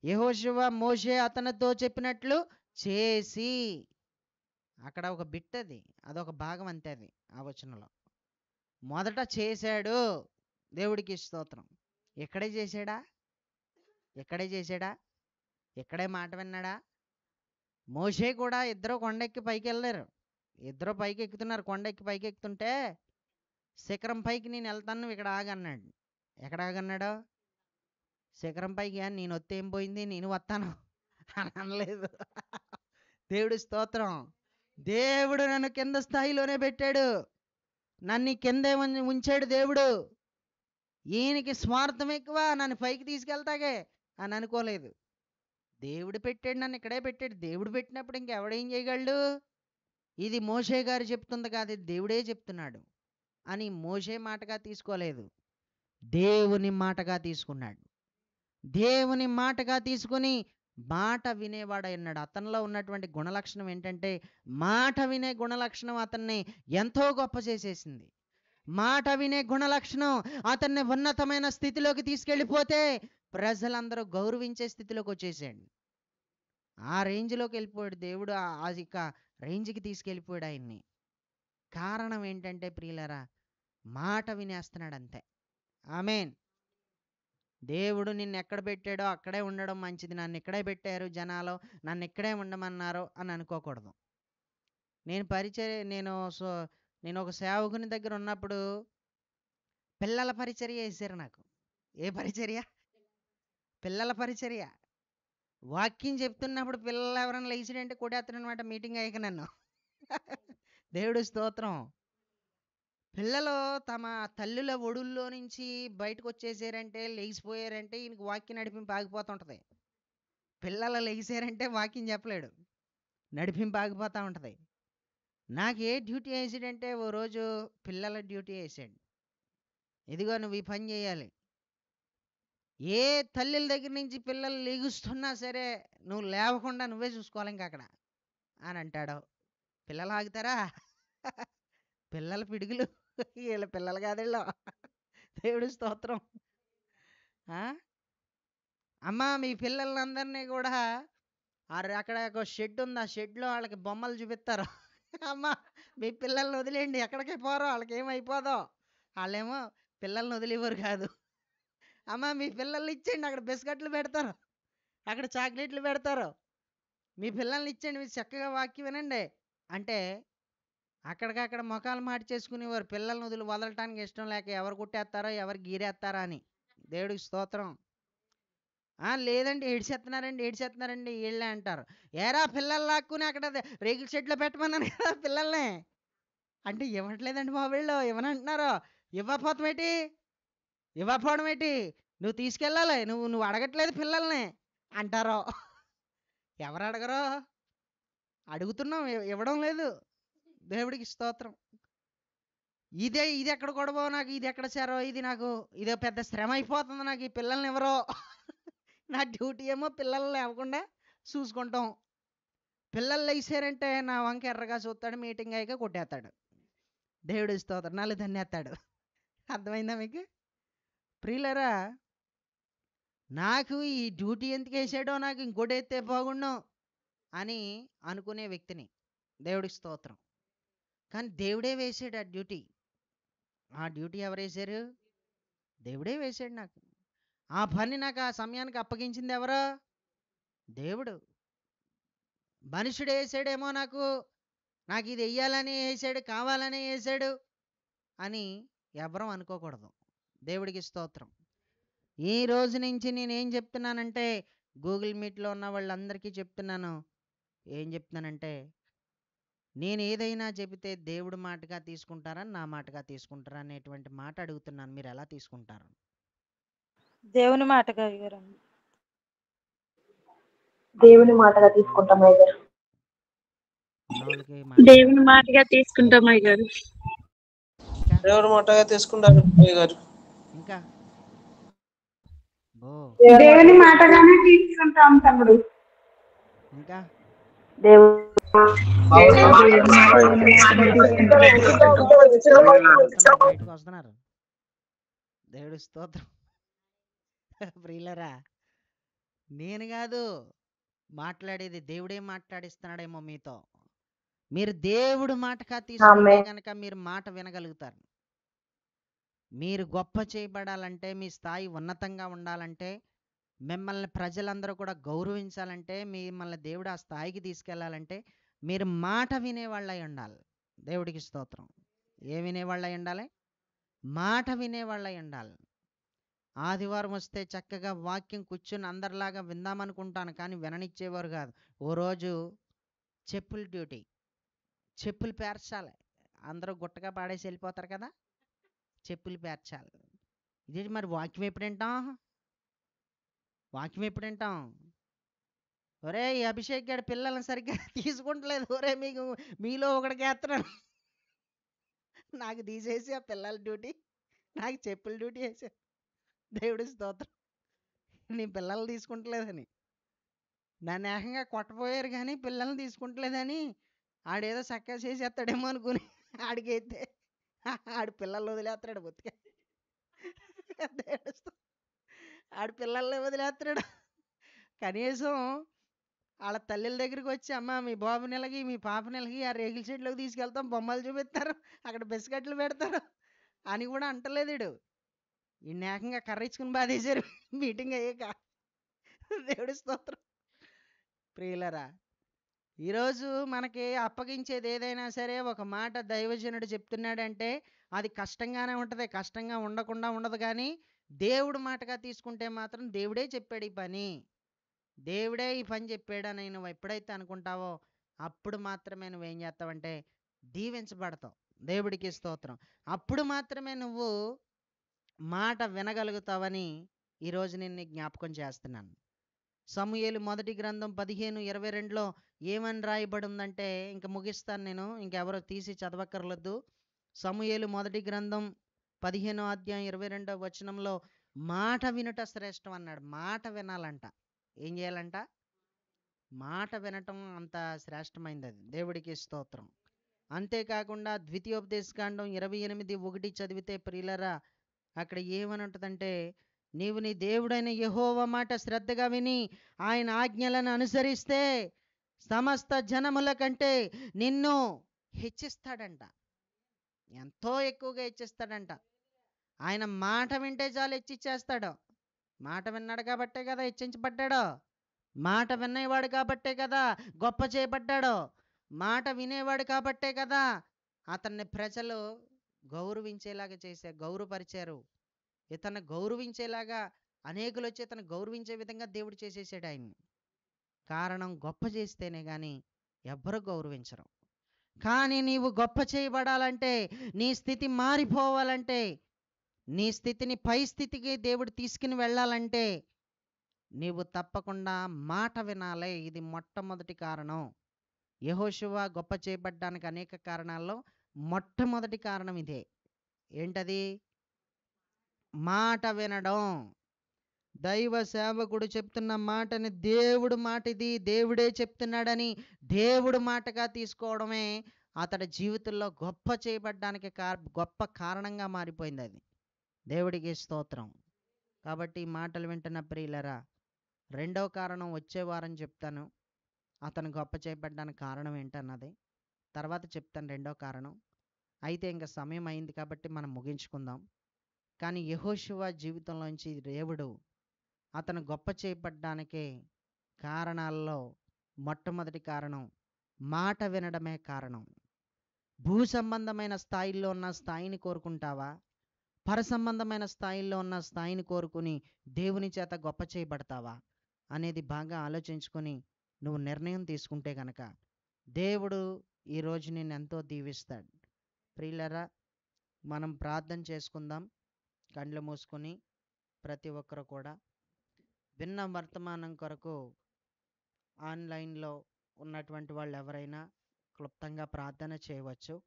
యెహోషువ మోషే అతనితో చెప్పినట్లు చేసి, అక్కడ ఒక బిట్ అది, అదొక భాగం అంతే. అది ఆ వచనంలో మొదట చేశాడు. దేవుడికి స్తోత్రం. ఎక్కడే చేశాడా? ఎక్కడే చేశాడా? ఎక్కడే మాట విన్నాడా? మోషే కూడా ఇద్దరు కొండెక్కి పైకి వెళ్ళారు. ఇద్దరు పైకి ఎక్కుతున్నారు. కొండెక్కి పైకి ఎక్కుతుంటే శిఖరం పైకి నేను వెళ్తాను, నువ్వు ఇక్కడ ఆగన్నాడు. ఎక్కడ ఆగన్నాడు? శిఖరం పైకి. నేను వస్తే ఏం పోయింది, నేను వస్తాను అని అనలేదు. దేవుడి స్తోత్రం. దేవుడు నన్ను కింద స్థాయిలోనే పెట్టాడు, నన్ను కిందే ఉంచాడు దేవుడు. ఈయనకి స్వార్థం ఎక్కువ, నన్ను పైకి తీసుకెళ్తాగే అని అనుకోలేదు. దేవుడు పెట్టాడు, నన్ను ఇక్కడే పెట్టాడు. దేవుడు పెట్టినప్పుడు ఇంకెవడేం చేయగలడు? ఇది మోషే గారు చెప్తుంది కాదు, ఇది దేవుడే చెప్తున్నాడు అని మోషే మాటగా తీసుకోలేదు, దేవుని మాటగా తీసుకున్నాడు. దేవుని మాటగా తీసుకుని మాట వినేవాడై ఉన్నాడు. అతనిలో ఉన్నటువంటి గుణలక్షణం ఏంటంటే, మాట వినే గుణలక్షణం అతన్ని ఎంతో గొప్ప చేసేసింది. మాట వినే గుణలక్షణం అతన్ని ఉన్నతమైన స్థితిలోకి తీసుకెళ్ళిపోతే ప్రజలందరూ గౌరవించే స్థితిలోకి వచ్చేసాడు. ఆ రేంజ్లోకి వెళ్ళిపోయాడు దేవుడు. ఇక రేంజ్కి తీసుకెళ్ళిపోయాడు ఆయన్ని. కారణం ఏంటంటే ప్రియులారా, మాట వినేస్తున్నాడు అంతే. ఆమేన్. దేవుడు నిన్ను ఎక్కడ పెట్టాడో అక్కడే ఉండడం మంచిది. నన్ను ఇక్కడే పెట్టారు జనాలు, నన్ను ఇక్కడే ఉండమన్నారు అని అనుకోకూడదు. నేను ఒక సేవకుని దగ్గర ఉన్నప్పుడు పిల్లల పరిచర్య వేసారు నాకు. ఏ పరిచర్య? పిల్లల పరిచర్య. వాక్యం చెప్తున్నప్పుడు పిల్లలు ఎవరైనా లేచిడంటే కొడేస్తారనమాట మీటింగ్ అయ్యాక నన్ను. దేవుడు స్తోత్రం. పిల్లలు తమ తల్లుల ఒడుల్లో నుంచి బయటకు వచ్చేసారంటే, లేచిపోయారంటే ఈయనకి వాక్యం నడిపింపు ఆగిపోతుంటుంది. పిల్లలు లేచారంటే వాక్యం చెప్పలేడు, నడిపింపు ఆగిపోతూ ఉంటుంది. నాకు ఏ డ్యూటీ వేసాడంటే, ఓ రోజు పిల్లల డ్యూటీ వేసాడు. ఇదిగో నువ్వు ఈ పని చేయాలి, ఏ తల్లిల దగ్గర నుంచి పిల్లలు లెగుస్తున్నా సరే నువ్వు లేవకుండా నువ్వే చూసుకోవాలి ఇంక అక్కడ అని అంటాడు. పిల్లలు ఆగుతారా? పిల్లల పిడుగులు, వీళ్ళ పిల్లలు కాదేళ్ళో. దేవుడి స్తోత్రం. అమ్మా మీ పిల్లలందరినీ కూడా అక్కడ ఒక షెడ్ ఉంది, ఆ షెడ్లో వాళ్ళకి బొమ్మలు చూపిస్తారు. అమ్మా మీ పిల్లల్ని వదిలేయండి, ఎక్కడికి పోరో, వాళ్ళకి ఏమైపోదో. వాళ్ళేమో పిల్లల్ని వదిలేవారు కాదు. అమ్మ మీ పిల్లల్ని ఇచ్చేయండి, అక్కడ బిస్కెట్లు పెడతారు, అక్కడ చాక్లెట్లు పెడతారు, మీ పిల్లల్ని ఇచ్చేయండి, మీరు చక్కగా వాక్యం వినండి అంటే అక్కడికక్కడ ముఖాలు మార్చేసుకునేవారు. పిల్లల్ని వదలటానికి ఇష్టం లేక, ఎవరు కుట్టేస్తారో ఎవరు గీరేస్తారా అని. దేవుడికి స్తోత్రం. లేదండి ఏడ్చేస్తున్నారండి వీళ్ళే అంటారు. ఏరా పిల్లలు లాక్కుని అక్కడ రేకుల షెడ్లో పెట్టమన్నాను కదా పిల్లల్ని అంటే ఇవ్వట్లేదండి మా వీళ్ళు, ఇవ్వనంటున్నారు. ఇవ్వకపోవడం ఏంటి, నువ్వు తీసుకెళ్ళాలి, నువ్వు అడగట్లేదు పిల్లల్ని అంటారో. ఎవరు అడగరో, అడుగుతున్నాం, ఇవ్వడం లేదు. దేవుడికి స్తోత్రం. ఇది ఎక్కడ గొడవ, నాకు ఇది ఎక్కడ చేరో, ఇదో పెద్ద శ్రమ అయిపోతుంది నాకు, ఈ పిల్లల్ని ఎవరో. నా డ్యూటీ ఏమో పిల్లల్ని లేవకుండా చూసుకుంటాం. పిల్లలు లేచారంటే నా వంక ఎర్రగా చూస్తాడు, మీటింగ్ అయ్యాక కొట్టేస్తాడు. దేవుడి స్తోత్రం, నన్ను ధన్యేస్తాడు. అర్థమైందా మీకు ప్రియులరా? నాకు ఈ డ్యూటీ ఎందుకు వేసాడో, నాకు ఇంకోటి ఎత్తే బాగుండు అని అనుకునే వ్యక్తిని. దేవుడికి స్తోత్రం. కానీ దేవుడే వేసాడు ఆ డ్యూటీ. ఆ డ్యూటీ ఎవరు వేశారు? దేవుడే వేసాడు నాకు. ఆ పని నాకు ఆ సమయానికి అప్పగించింది ఎవరో? దేవుడు. మనుషుడు వేసాడేమో నాకు ఇది వెయ్యాలని వేసాడు, కావాలని వేసాడు అని ఎవరూ అనుకోకూడదు. దేవుడికి స్తోత్రం. ఈ రోజు నుంచి నేనేం చెప్తున్నానంటే, గూగుల్ మీట్లో ఉన్న వాళ్ళందరికీ చెప్తున్నాను. ఏం చెప్తున్నానంటే, నేను ఏదైనా చెబితే దేవుడు మాటగా తీసుకుంటారా నా మాటగా తీసుకుంటారా అనేటువంటి మాట అడుగుతున్నాను. మీరు ఎలా తీసుకుంటారు?
దేవుని మాటగా అయ్యారు.
దేవుని మాటగా తీసుకుంటాం అయ్యగారు.
ఉన్నోళ్ళకి మాట
దేవుని మాటగా తీసుకుంటాం అయ్యగారు.
ఇంకా
దేవుడి మాటగా తీసుకుంటారు అయ్యగారు.
ఇంకా బో
దేవుని మాటగానే తీసుకుంటాం తమ్ముడు.
ఇంకా
దేవుడు
బయటకు వస్తున్నారు. దేవుడి స్తోత్రం. ప్రియులరా, నేను కాదు మాట్లాడేది, దేవుడే మాట్లాడిస్తున్నాడేమో మీతో. మీరు దేవుడు మాటగా తీసుకుంటే కనుక మీరు మాట వినగలుగుతారు. మీరు గొప్ప చేయబడాలంటే, మీ స్థాయి ఉన్నతంగా ఉండాలంటే, మిమ్మల్ని ప్రజలందరూ కూడా గౌరవించాలంటే, మిమ్మల్ని దేవుడు ఆ స్థాయికి తీసుకెళ్లాలంటే మీరు మాట వినేవాళ్ళై ఉండాలి. దేవుడికి స్తోత్రం. ఏ వినేవాళ్ళై ఉండాలి? మాట వినేవాళ్ళై ఉండాలి. ఆదివారం వస్తే చక్కగా వాక్యం కూర్చుని అందరిలాగా విందామనుకుంటాను, కానీ విననిచ్చేవారు కాదు. ఓ రోజు చెప్పుల డ్యూటీ, చెప్పులు పేర్చాలి. అందరూ గుట్టగా పాడేసి వెళ్ళిపోతారు కదా, చెప్పులు పేర్చాలి. ఇది మరి వాక్యం ఎప్పుడు వింటాం? వాక్యం ఎప్పుడు వింటాం? ఒరే ఈ అభిషేక్ గారి పిల్లల్ని సరిగ్గా తీసుకుంటలేదు, ఒరే మీలో ఒకడికి వేస్తున్నాను. నాకు తీసేసి ఆ పిల్లల డ్యూటీ, నాకు చెప్పుల డ్యూటీ వేసారు. దేవుడి స్తోత్రం. నీ పిల్లలు తీసుకుంటలేదని నన్ను ఏకంగా కొట్టపోయారు, కానీ పిల్లల్ని తీసుకుంటలేదని ఆడేదో చక్కగా చేసేస్తాడేమో అనుకుని ఆడికైతే ఆడి పిల్లలు వదిలేస్తాడు బొత్తిగా. ఆడి పిల్లల్ని వదిలేస్తాడు. కనీసం వాళ్ళ తల్లిల దగ్గరికి వచ్చి, అమ్మ మీ బాబు నెలకి మీ పాప నెలకి ఆ రేకుల షెడ్లోకి తీసుకెళ్తాం, బొమ్మలు చూపిస్తారు, అక్కడ బిస్కెట్లు పెడతారు అని కూడా అంటలేదు వీడు. ఈ ఏకంగా కర్రించుకుని బాధేశారు మీటింగ్ అయ్యాక. దేవుడి స్తోత్రం. ప్రియులరా, ఈరోజు మనకి అప్పగించేది ఏదైనా సరే, ఒక మాట దైవజనుడు చెప్తున్నాడంటే అది కష్టంగానే ఉంటుంది, కష్టంగా ఉండకుండా ఉండదు. కానీ దేవుడు మాటగా తీసుకుంటే మాత్రం దేవుడే చెప్పాడు ఈ పని, దేవుడే ఈ పని చెప్పాడని నువ్వు ఎప్పుడైతే అనుకుంటావో అప్పుడు మాత్రమే నువ్వేం చేస్తావంటే దీవించబడతావు. దేవుడికి స్తోత్రం. అప్పుడు మాత్రమే నువ్వు మాట వినగలుగుతావని ఈరోజు నేను జ్ఞాపకం చేస్తున్నాను. సమూయేలు మొదటి గ్రంథం 15:22లో ఏమని రాయబడి ఉందంటే, ఇంక ముగిస్తాను నేను, ఇంకెవరో తీసి చదవక్కర్లేదు. సమూయేలు మొదటి గ్రంథం 15:22 మాట వినుట శ్రేష్టం అన్నాడు. మాట వినాలంట. ఏం చేయాలంట? మాట వినటం అంత శ్రేష్టమైంది అది. దేవుడికి స్తోత్రం. అంతేకాకుండా ద్వితీయోపదేశకాండం 28:1 చదివితే ప్రియులరా, అక్కడ ఏమని ఉంటుందంటే, నీవు నీ దేవుడైన యెహోవా మాట శ్రద్ధగా విని ఆయన ఆజ్ఞలను అనుసరిస్తే సమస్త జనముల కంటే నిన్ను హెచ్చిస్తాడంట. ఎంతో ఎక్కువగా హెచ్చిస్తాడంట. ఆయన మాట వింటే చాలు హెచ్చిచ్చేస్తాడు. మాట విన్నాడు కాబట్టే కదా హెచ్చించబడ్డాడు. మాట వినేవాడు కాబట్టే కదా గొప్ప చేయబడ్డాడు. మాట వినేవాడు కాబట్టే కదా అతన్ని ప్రజలు గౌరవించేలాగా గౌరవపరిచారు. ఇతన్ని గౌరవించేలాగా అనేకులు వచ్చి ఇతను గౌరవించే విధంగా దేవుడు చేసేసాడు ఆయన్ని. కారణం, గొప్ప చేస్తేనే కానీ ఎవ్వరూ గౌరవించరు. కానీ నీవు గొప్ప చేయబడాలంటే, నీ స్థితి మారిపోవాలంటే, నీ స్థితిని పై స్థితికి దేవుడు తీసుకుని వెళ్ళాలంటే నీవు తప్పకుండా మాట వినాలి. ఇది మొట్టమొదటి కారణం. యెహోషువ గొప్ప చేయబడ్డానికి అనేక కారణాల్లో మొట్టమొదటి కారణం ఇదే. ఏంటది? మాట వినడం. దైవ సేవకుడు చెప్తున్న మాటని దేవుడు మాట, ఇది దేవుడే చెప్తున్నాడని దేవుడు మాటగా తీసుకోవడమే అతడి జీవితంలో గొప్ప చేయబడ్డానికి గొప్ప కారణంగా మారిపోయింది అది. దేవుడికి స్తోత్రం. కాబట్టి ఈ మాటలు వింటున్న ప్రియులరా, రెండవ కారణం వచ్చే వారం చెప్తాను. అతను గొప్ప చేయబడ్డానికి కారణం ఏంటన్నది తర్వాత చెప్తాను, రెండో కారణం. అయితే ఇంకా సమయం అయింది కాబట్టి మనం ముగించుకుందాం. కానీ యెహోషువ జీవితంలోంచి దేవుడు అతను గొప్ప చేయబడ్డానికి కారణాల్లో మొట్టమొదటి కారణం మాట వినడమే కారణం. భూ సంబంధమైన స్థాయిలో ఉన్న స్థాయిని కోరుకుంటావా? పర సంబంధమైన స్థాయిలో ఉన్న స్థాయిని కోరుకుని దేవుని చేత గొప్ప చేయబడతావా అనేది బాగా ఆలోచించుకొని నువ్వు నిర్ణయం తీసుకుంటే కనుక దేవుడు ఈరోజు నేను ఎంతో దీవిస్తాడు. ప్రియులరా, మనం ప్రార్థన చేసుకుందాం కళ్ళు మూసుకొని. ప్రతి ఒక్కరు కూడా విన్న వర్తమానం కొరకు ఆన్లైన్లో ఉన్నటువంటి వాళ్ళు ఎవరైనా క్లుప్తంగా ప్రార్థన చేయవచ్చు.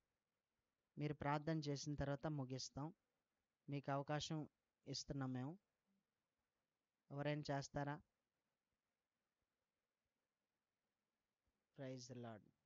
మీరు ప్రార్థన చేసిన తర్వాత ముగిస్తాం. మీకు అవకాశం ఇస్తున్నాం మేము. ఎవరైనా చేస్తారా? Praise the lord.